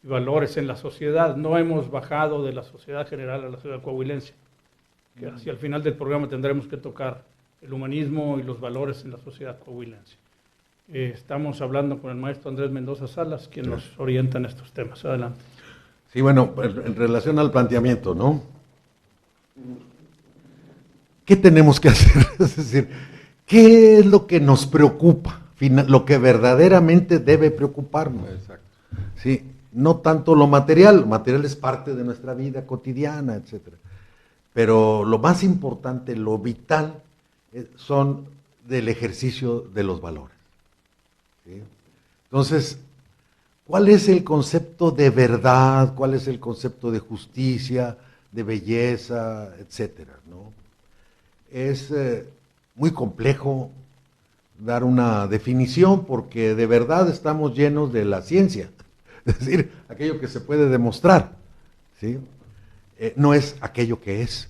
y valores en la sociedad. No hemos bajado de la sociedad general a la sociedad coahuilense. Que hacia el final del programa tendremos que tocar el humanismo y los valores en la sociedad coahuilense. Estamos hablando con el maestro Andrés Mendoza Salas, quien nos orienta en estos temas. Adelante. Sí, bueno, en relación al planteamiento, ¿no? ¿Qué tenemos que hacer? Es decir, ¿qué es lo que nos preocupa? Lo que verdaderamente debe preocuparnos. Exacto. Sí, no tanto lo material es parte de nuestra vida cotidiana, etcétera. Pero lo más importante, lo vital, son del ejercicio de los valores. ¿Sí? Entonces, ¿cuál es el concepto de verdad? ¿Cuál es el concepto de justicia, de belleza, etcétera, ¿no? Es muy complejo dar una definición porque de verdad estamos llenos de la ciencia, es decir, aquello que se puede demostrar, ¿sí? No es aquello que es.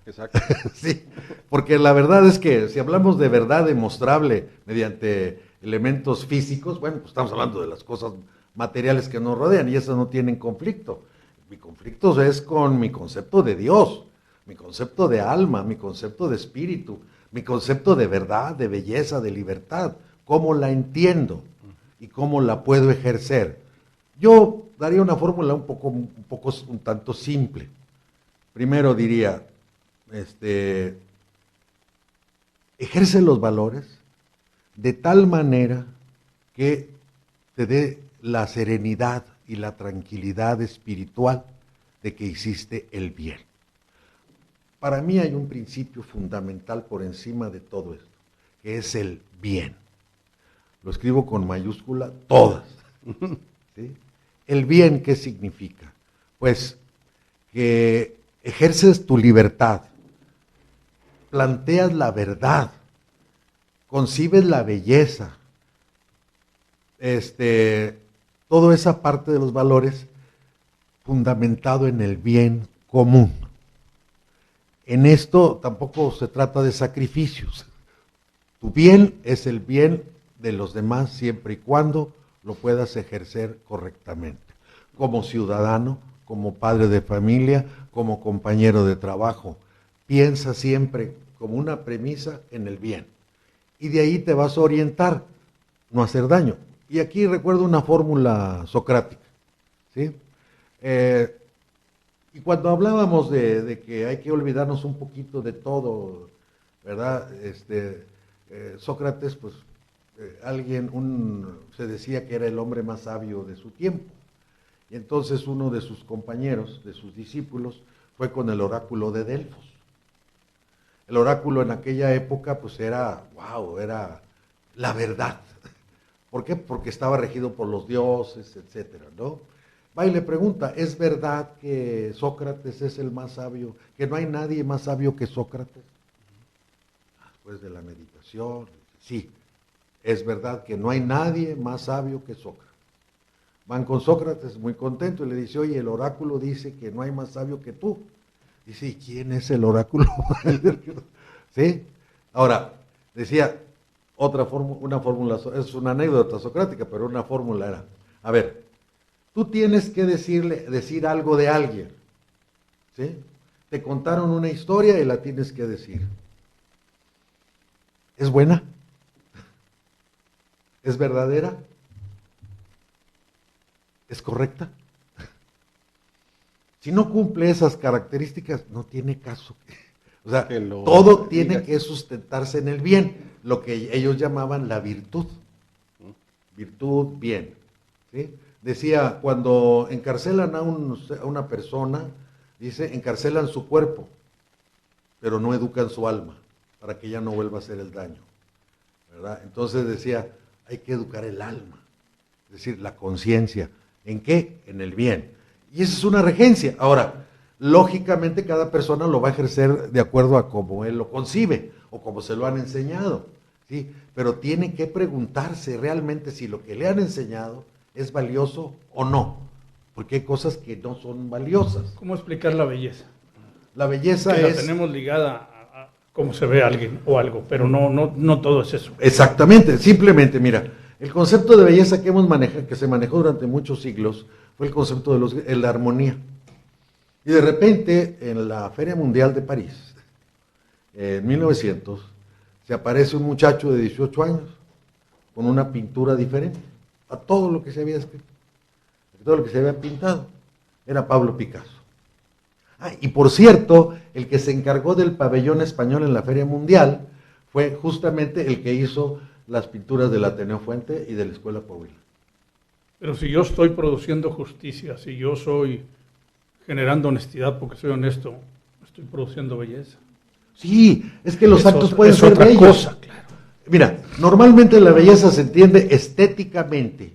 Exacto. Sí, porque la verdad es que si hablamos de verdad demostrable mediante elementos físicos, bueno, pues estamos hablando de las cosas materiales que nos rodean y esas no tienen conflicto. Mi conflicto es con mi concepto de Dios, mi concepto de alma, mi concepto de espíritu, mi concepto de verdad, de belleza, de libertad, cómo la entiendo y cómo la puedo ejercer. Yo daría una fórmula un tanto simple. Primero diría, ejerce los valores de tal manera que te dé la serenidad y la tranquilidad espiritual de que hiciste el bien. Para mí hay un principio fundamental por encima de todo esto, que es el bien. Lo escribo con mayúscula, todas. ¿Sí? ¿El bien qué significa? Pues que ejerces tu libertad, planteas la verdad, concibes la belleza, toda esa parte de los valores fundamentado en el bien común. En esto tampoco se trata de sacrificios. Tu bien es el bien de los demás siempre y cuando lo puedas ejercer correctamente. Como ciudadano, como padre de familia, como compañero de trabajo. Piensa siempre como una premisa en el bien. Y de ahí te vas a orientar, no hacer daño. Y aquí recuerdo una fórmula socrática, ¿sí? Y cuando hablábamos de que hay que olvidarnos un poquito de todo, ¿verdad? Sócrates, pues, se decía que era el hombre más sabio de su tiempo. Y entonces uno de sus compañeros, de sus discípulos, fue con el oráculo de Delfos. El oráculo en aquella época, pues era la verdad. ¿Por qué? Porque estaba regido por los dioses, etcétera, ¿no? Va y le pregunta, ¿es verdad que Sócrates es el más sabio, que no hay nadie más sabio que Sócrates? Después de la meditación, sí, es verdad que no hay nadie más sabio que Sócrates. Van con Sócrates muy contento y le dice, oye, el oráculo dice que no hay más sabio que tú. Dice, ¿y quién es el oráculo? ¿Sí? Ahora, decía, una fórmula, es una anécdota socrática, pero una fórmula era, a ver, tú tienes que decir algo de alguien, ¿sí? Te contaron una historia y la tienes que decir. ¿Es buena? ¿Es verdadera? ¿Es correcta? Si no cumple esas características, no tiene caso. O sea, todo tiene que sustentarse en el bien, lo que ellos llamaban la virtud. Virtud, bien. ¿Sí? Decía, cuando encarcelan a una persona, dice, encarcelan su cuerpo, pero no educan su alma, para que ella no vuelva a hacer el daño, ¿verdad? Entonces decía, hay que educar el alma, es decir, la conciencia. ¿En qué? En el bien. Y esa es una regencia. Ahora, lógicamente cada persona lo va a ejercer de acuerdo a cómo él lo concibe, o como se lo han enseñado, ¿sí? Pero tiene que preguntarse realmente si lo que le han enseñado es valioso o no, porque hay cosas que no son valiosas. ¿Cómo explicar la belleza? La belleza que es... la tenemos ligada cómo se ve alguien o algo, pero no todo es eso. Exactamente, simplemente, mira, el concepto de belleza que hemos manejado, que se manejó durante muchos siglos, fue el concepto de la armonía. Y de repente, en la Feria Mundial de París, en 1900, se aparece un muchacho de 18 años con una pintura diferente a todo lo que se había escrito, a todo lo que se había pintado. Era Pablo Picasso. Ah, y por cierto, el que se encargó del pabellón español en la Feria Mundial fue justamente el que hizo las pinturas del Ateneo Fuente y de la Escuela Coahuila. Pero si yo estoy produciendo justicia, si yo soy generando honestidad porque soy honesto, estoy produciendo belleza. Sí, es que los Es actos otra- pueden es ser otra bellos. cosa, claro. Mira, normalmente la belleza se entiende estéticamente,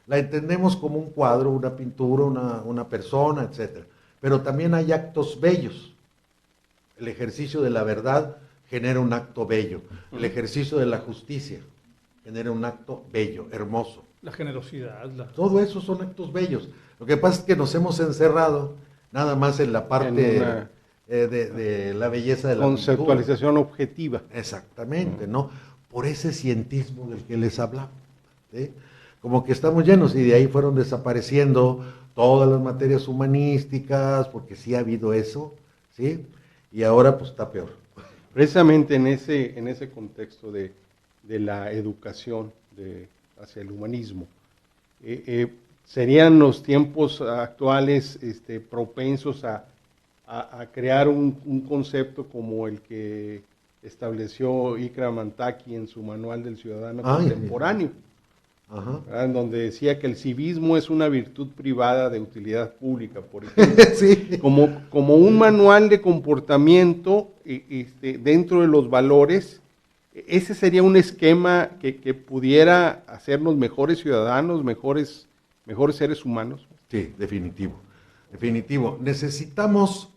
la entendemos como un cuadro, una pintura, una persona, etcétera. Pero también hay actos bellos. El ejercicio de la verdad genera un acto bello. El ejercicio de la justicia genera un acto bello, hermoso. La generosidad, Todo eso son actos bellos. Lo que pasa es que nos hemos encerrado nada más en la parte En una de la belleza de la conceptualización objetiva. pintura. Exactamente, ¿no? Por ese cientismo del que les hablaba. ¿Sí? Como que estamos llenos y de ahí fueron desapareciendo todas las materias humanísticas, porque sí ha habido eso, ¿sí? Y ahora pues está peor. Precisamente en ese contexto de la educación hacia el humanismo, ¿serían los tiempos actuales propensos a crear un concepto como el que estableció Ikram Antaki en su Manual del Ciudadano Contemporáneo? Ajá. ¿Verdad? En donde decía que el civismo es una virtud privada de utilidad pública, por ejemplo, Sí. como un manual de comportamiento dentro de los valores. Ese sería un esquema que pudiera hacernos mejores ciudadanos, mejores seres humanos. Sí, definitivo. Necesitamos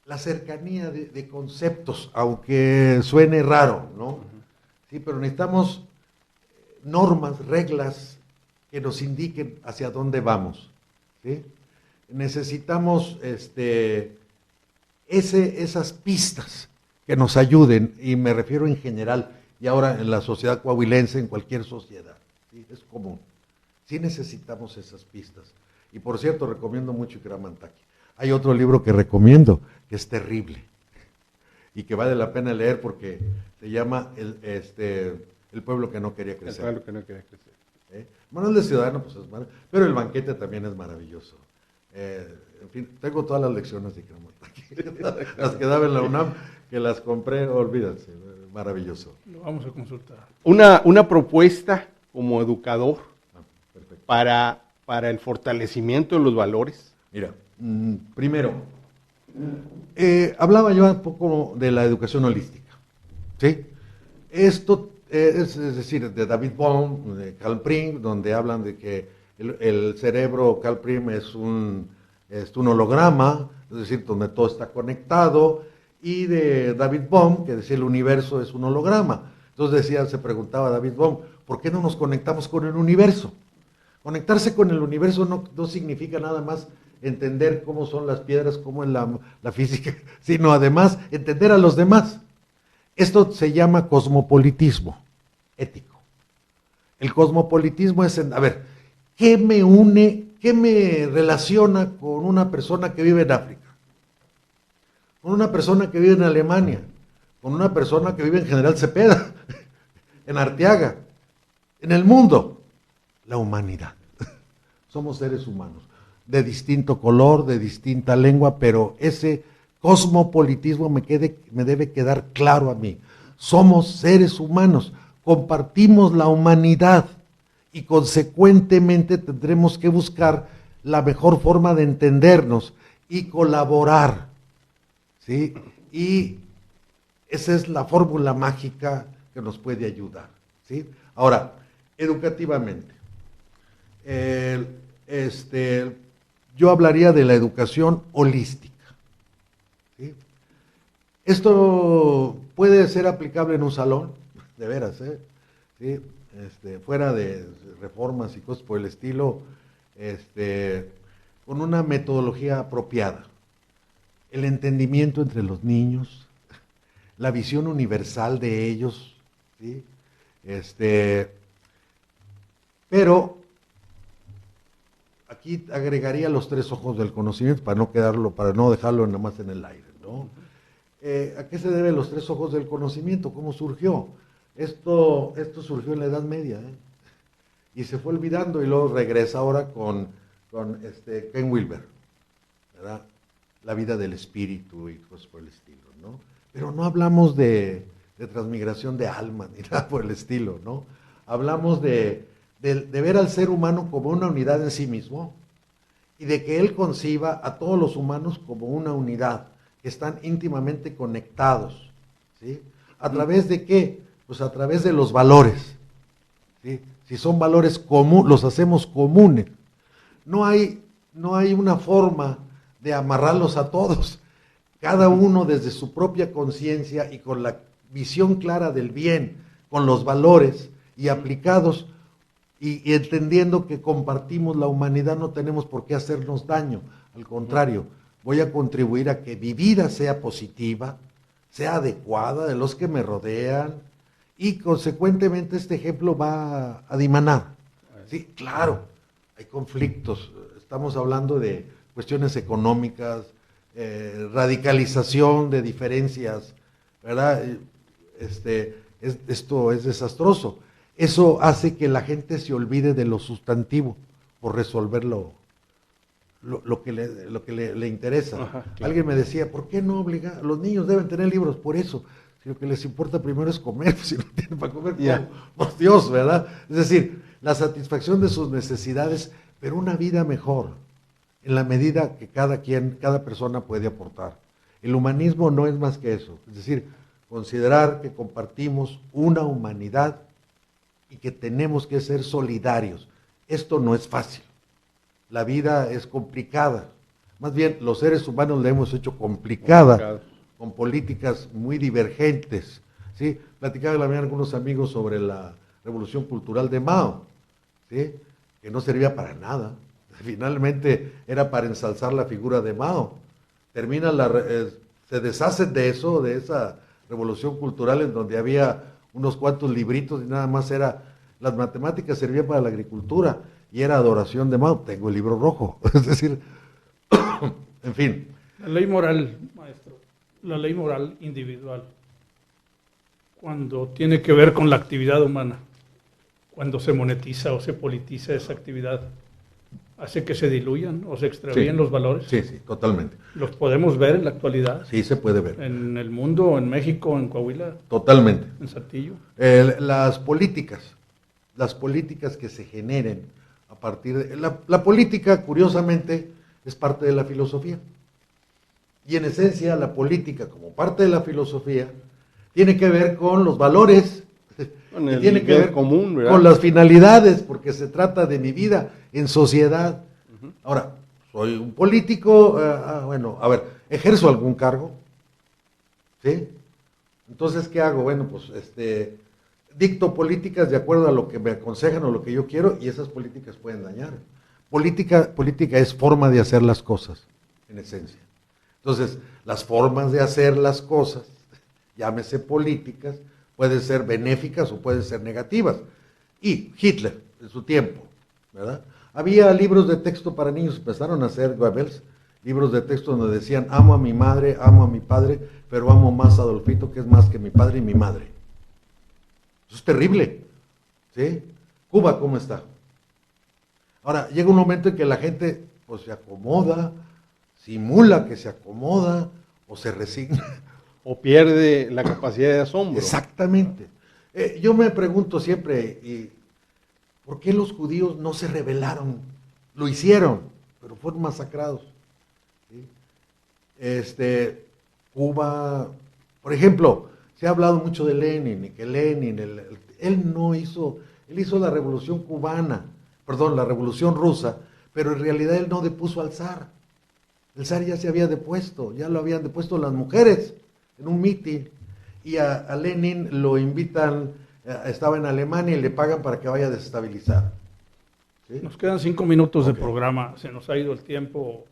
la cercanía de conceptos, aunque suene raro, ¿no? Sí, pero necesitamos normas, reglas que nos indiquen hacia dónde vamos, ¿sí? Necesitamos esas pistas que nos ayuden, y me refiero en general, y ahora en la sociedad coahuilense, en cualquier sociedad, ¿sí? Es común. Sí necesitamos esas pistas. Y por cierto, recomiendo mucho Ikram Antaki. Hay otro libro que recomiendo, que es terrible, y que vale la pena leer porque se llama El pueblo que no quería crecer. El pueblo que no quería crecer. Manuel de Ciudadano, pues es maravilloso, pero El banquete también es maravilloso. En fin, tengo todas las lecciones de Ikram Antaki, las que daba en la UNAM, que las compré, olvídense, maravilloso. Lo vamos a consultar. Una propuesta como educador Perfecto. para el fortalecimiento de los valores. Mira, primero, hablaba yo un poco de la educación holística, ¿sí? Esto es decir, de David Bohm, de Carl Prim, donde hablan de que el cerebro, Carl Prim, es un holograma, es decir, donde todo está conectado, y de David Bohm, que decía el universo es un holograma. Entonces se preguntaba David Bohm, ¿por qué no nos conectamos con el universo? Conectarse con el universo no significa nada más entender cómo son las piedras, cómo es la física, sino además entender a los demás. Esto se llama cosmopolitismo ético. El cosmopolitismo es, a ver, ¿qué me une, qué me relaciona con una persona que vive en África? Con una persona que vive en Alemania, con una persona que vive en General Cepeda, en Arteaga, en el mundo. La humanidad. Somos seres humanos, de distinto color, de distinta lengua, pero ese cosmopolitismo me debe quedar claro a mí. Somos seres humanos, compartimos la humanidad y consecuentemente tendremos que buscar la mejor forma de entendernos y colaborar, ¿sí? Y esa es la fórmula mágica que nos puede ayudar, ¿sí? Ahora, educativamente, yo hablaría de la educación holística, ¿sí? Esto puede ser aplicable en un salón, de veras, ¿sí? Fuera de reformas y cosas por el estilo, con una metodología apropiada. el entendimiento entre los niños, la visión universal de ellos, ¿sí? Pero aquí agregaría los 3 ojos del conocimiento para no dejarlo nada más en el aire, ¿no? ¿A qué se deben los 3 ojos del conocimiento? ¿Cómo surgió? Esto surgió en la Edad Media, y se fue olvidando y luego regresa ahora con Ken Wilber, ¿verdad? La vida del espíritu y cosas por el estilo, ¿no? Pero no hablamos de transmigración de alma ni nada por el estilo, ¿no? Hablamos de ver al ser humano como una unidad en sí mismo y de que él conciba a todos los humanos como una unidad, que están íntimamente conectados, ¿sí? ¿A través de qué? Pues a través de los valores, ¿sí? Si son valores comunes, los hacemos comunes. No hay una forma de amarrarlos a todos. Cada uno desde su propia conciencia y con la visión clara del bien, con los valores y aplicados y entendiendo que compartimos la humanidad, no tenemos por qué hacernos daño. Al contrario, voy a contribuir a que mi vida sea positiva, sea adecuada de los que me rodean y consecuentemente este ejemplo va a dimanar. Sí, claro, hay conflictos, estamos hablando de cuestiones económicas, radicalización de diferencias, ¿verdad? Esto es desastroso. Eso hace que la gente se olvide de lo sustantivo por resolver lo que le interesa. Ajá, claro. Alguien me decía, ¿por qué no obligar? Los niños deben tener libros, por eso. Si lo que les importa primero es comer, si no tienen para comer, por Dios, ¿verdad? Es decir, la satisfacción de sus necesidades, pero una vida mejor, en la medida que cada persona puede aportar. El humanismo no es más que eso, es decir, considerar que compartimos una humanidad y que tenemos que ser solidarios. Esto no es fácil. La vida es complicada. Más bien, los seres humanos la hemos hecho complicada, con políticas muy divergentes, ¿sí? Platicaba la mañana con unos amigos sobre la revolución cultural de Mao, ¿sí? Que no servía para nada. Finalmente era para ensalzar la figura de Mao. Se deshacen de eso, de esa revolución cultural en donde había unos cuantos libritos y nada más las matemáticas servían para la agricultura y era adoración de Mao. Tengo el libro rojo, es decir, en fin. La ley moral, maestro, la ley moral individual, cuando tiene que ver con la actividad humana, cuando se monetiza o se politiza esa actividad, ¿hace que se diluyan o se extravíen los valores? Sí, totalmente. ¿Los podemos ver en la actualidad? Sí, se puede ver. ¿En el mundo, en México, en Coahuila? Totalmente. ¿En Saltillo? Las políticas que se generen a partir de... La política, curiosamente, es parte de la filosofía. Y en esencia, la política, como parte de la filosofía, tiene que ver con los valores, tiene que ver común, ¿verdad? con las finalidades, porque se trata de mi vida en sociedad. Ahora, soy un político, bueno, a ver, ¿ejerzo algún cargo? ¿Sí? Entonces, ¿qué hago? Bueno, pues, dicto políticas de acuerdo a lo que me aconsejan o lo que yo quiero, y esas políticas pueden dañar. Política es forma de hacer las cosas, en esencia. Entonces, las formas de hacer las cosas, llámese políticas, pueden ser benéficas o pueden ser negativas. Y Hitler, en su tiempo, ¿verdad? Había libros de texto para niños, empezaron a hacer Goebbels, libros de texto donde decían, amo a mi madre, amo a mi padre, pero amo más a Adolfito, que es más que mi padre y mi madre. Eso es terrible, ¿sí? Cuba, ¿cómo está? Ahora, llega un momento en que la gente, pues, se acomoda, simula que se acomoda, o se resigna. O pierde la capacidad de asombro. Exactamente. Yo me pregunto siempre, ¿por qué los judíos no se rebelaron? Lo hicieron, pero fueron masacrados. ¿Sí? Cuba, por ejemplo, se ha hablado mucho de Lenin, y que Lenin, él hizo la revolución cubana, perdón, la revolución rusa, pero en realidad él no depuso al zar. El zar ya se había depuesto, ya lo habían depuesto las mujeres en un mitin, y a Lenin lo invitan, estaba en Alemania y le pagan para que vaya a desestabilizar. ¿Sí? Nos quedan 5 minutos de programa, se nos ha ido el tiempo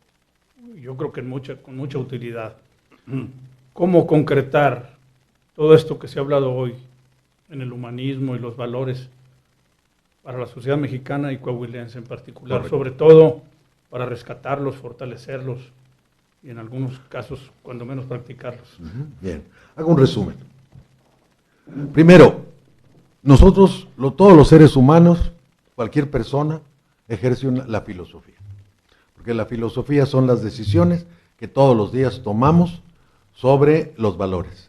yo creo que con mucha utilidad. ¿Cómo concretar todo esto que se ha hablado hoy en el humanismo y los valores para la sociedad mexicana y coahuilense en particular? Correcto. Sobre todo para rescatarlos, fortalecerlos y en algunos casos, cuando menos, practicarlos. Bien, hago un resumen. Primero, nosotros, todos los seres humanos, cualquier persona, ejerce la filosofía. Porque la filosofía son las decisiones que todos los días tomamos sobre los valores.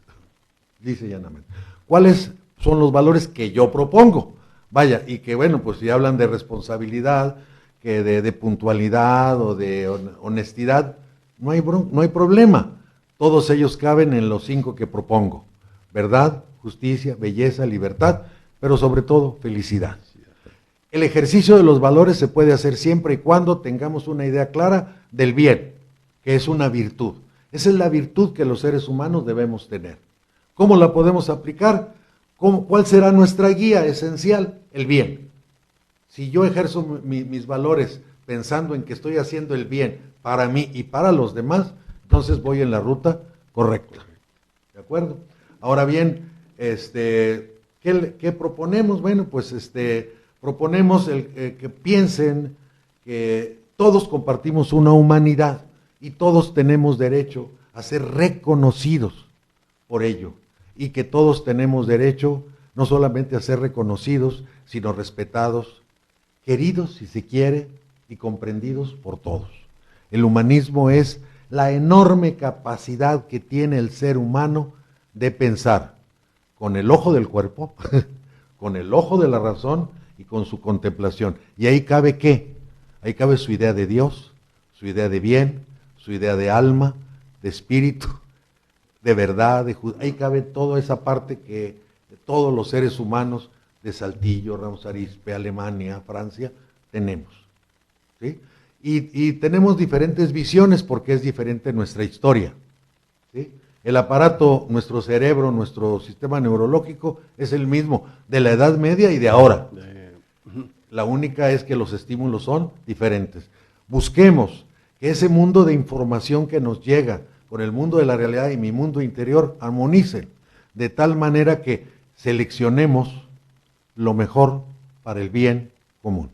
Dice llanamente. ¿Cuáles son los valores que yo propongo? Vaya, y que bueno, pues si hablan de responsabilidad, que de puntualidad o de honestidad, no hay problema. Todos ellos caben en los 5 que propongo. Verdad, justicia, belleza, libertad, pero sobre todo felicidad. El ejercicio de los valores se puede hacer siempre y cuando tengamos una idea clara del bien, que es una virtud. Esa es la virtud que los seres humanos debemos tener. ¿Cómo la podemos aplicar? ¿Cuál será nuestra guía esencial? El bien. Si yo ejerzo mis valores pensando en que estoy haciendo el bien para mí y para los demás, entonces voy en la ruta correcta. ¿De acuerdo? Ahora bien, ¿qué proponemos? Bueno, pues proponemos que piensen que todos compartimos una humanidad y todos tenemos derecho a ser reconocidos por ello, y que todos tenemos derecho no solamente a ser reconocidos, sino respetados, queridos, si se quiere, y comprendidos por todos. El humanismo es la enorme capacidad que tiene el ser humano de pensar con el ojo del cuerpo, con el ojo de la razón y con su contemplación. Y ahí cabe ¿qué? Ahí cabe su idea de Dios, su idea de bien, su idea de alma, de espíritu, de verdad, ahí cabe toda esa parte que todos los seres humanos de Saltillo, Ramos Arizpe, Alemania, Francia, tenemos. ¿Sí? Y tenemos diferentes visiones porque es diferente nuestra historia. ¿Sí? El aparato, nuestro cerebro, nuestro sistema neurológico es el mismo de la Edad Media y de ahora. La única es que los estímulos son diferentes. Busquemos que ese mundo de información que nos llega con el mundo de la realidad y mi mundo interior armonicen, de tal manera que seleccionemos lo mejor para el bien común.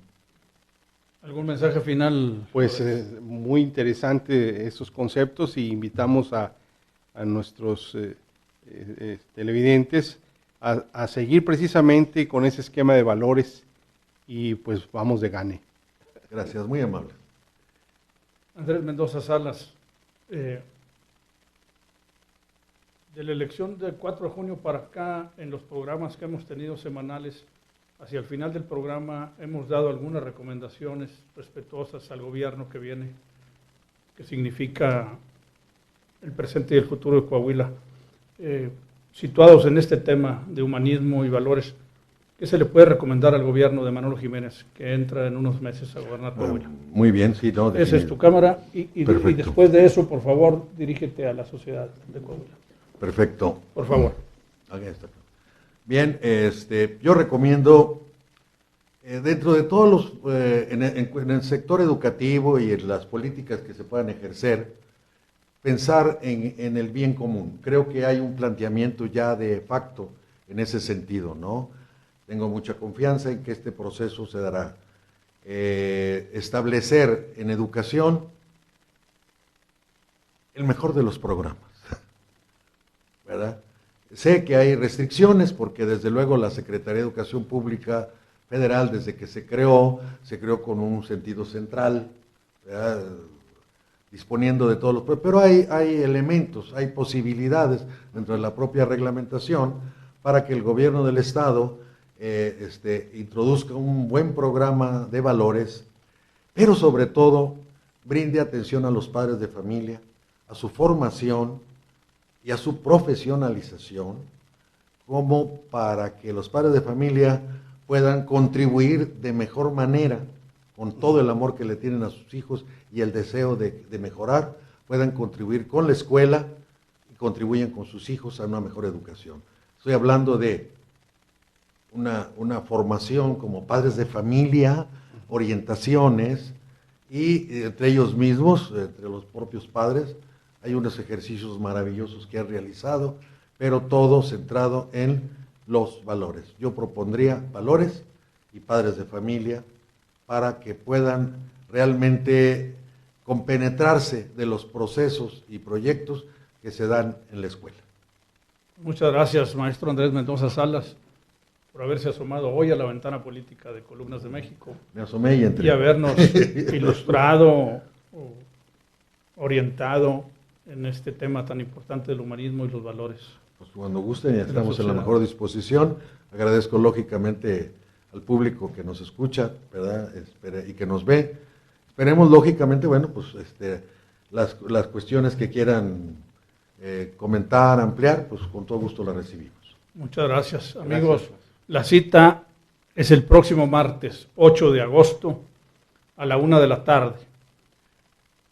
¿Algún mensaje final? Pues muy interesante esos conceptos y invitamos a nuestros televidentes a seguir precisamente con ese esquema de valores y pues vamos de gane. Gracias, muy amable. Andrés Mendoza Salas, de la elección del 4 de junio para acá, en los programas que hemos tenido semanales, hacia el final del programa hemos dado algunas recomendaciones respetuosas al gobierno que viene, que significa el presente y el futuro de Coahuila. Situados en este tema de humanismo y valores, ¿qué se le puede recomendar al gobierno de Manolo Jiménez, que entra en unos meses a gobernar Coahuila? Muy bien, sí, no. Esa es tu cámara y después de eso, por favor, dirígete a la sociedad de Coahuila. Perfecto. Por favor. Aquí está. Bien, yo recomiendo, dentro de todos los, en el sector educativo y en las políticas que se puedan ejercer, pensar en el bien común. Creo que hay un planteamiento ya de facto en ese sentido, ¿no? Tengo mucha confianza en que este proceso se dará. Establecer en educación el mejor de los programas, ¿verdad? Sé que hay restricciones porque desde luego la Secretaría de Educación Pública Federal, desde que se creó con un sentido central, ¿verdad? Disponiendo de todos los... Pero hay elementos, hay posibilidades dentro de la propia reglamentación para que el gobierno del Estado introduzca un buen programa de valores, pero sobre todo brinde atención a los padres de familia, a su formación y a su profesionalización, como para que los padres de familia puedan contribuir de mejor manera, con todo el amor que le tienen a sus hijos y el deseo de mejorar, puedan contribuir con la escuela y contribuyan con sus hijos a una mejor educación. Estoy hablando de una formación como padres de familia, orientaciones y entre ellos mismos, entre los propios padres, hay unos ejercicios maravillosos que han realizado, pero todo centrado en los valores. Yo propondría valores y padres de familia para que puedan realmente compenetrarse de los procesos y proyectos que se dan en la escuela. Muchas gracias, maestro Andrés Mendoza Salas, por haberse asomado hoy a la ventana política de Columnas de México. Me asomé y entré. Y habernos ilustrado, orientado en este tema tan importante del humanismo y los valores. Pues cuando gusten, ya estamos en la mejor disposición. Agradezco lógicamente al público que nos escucha, ¿verdad? Y que nos ve. Esperemos lógicamente, bueno, pues las cuestiones que quieran comentar, ampliar, pues con todo gusto las recibimos. Muchas gracias, amigos. Gracias. La cita es el próximo martes, 8 de agosto, a la 1 de la tarde.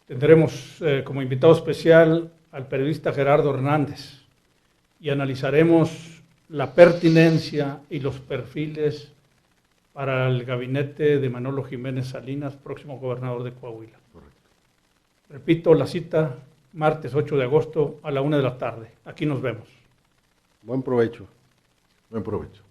Tendremos como invitado especial al periodista Gerardo Hernández y analizaremos la pertinencia y los perfiles para el gabinete de Manolo Jiménez Salinas, próximo gobernador de Coahuila. Correcto. Repito, la cita, martes 8 de agosto a la 1 de la tarde. Aquí nos vemos. Buen provecho. Buen provecho.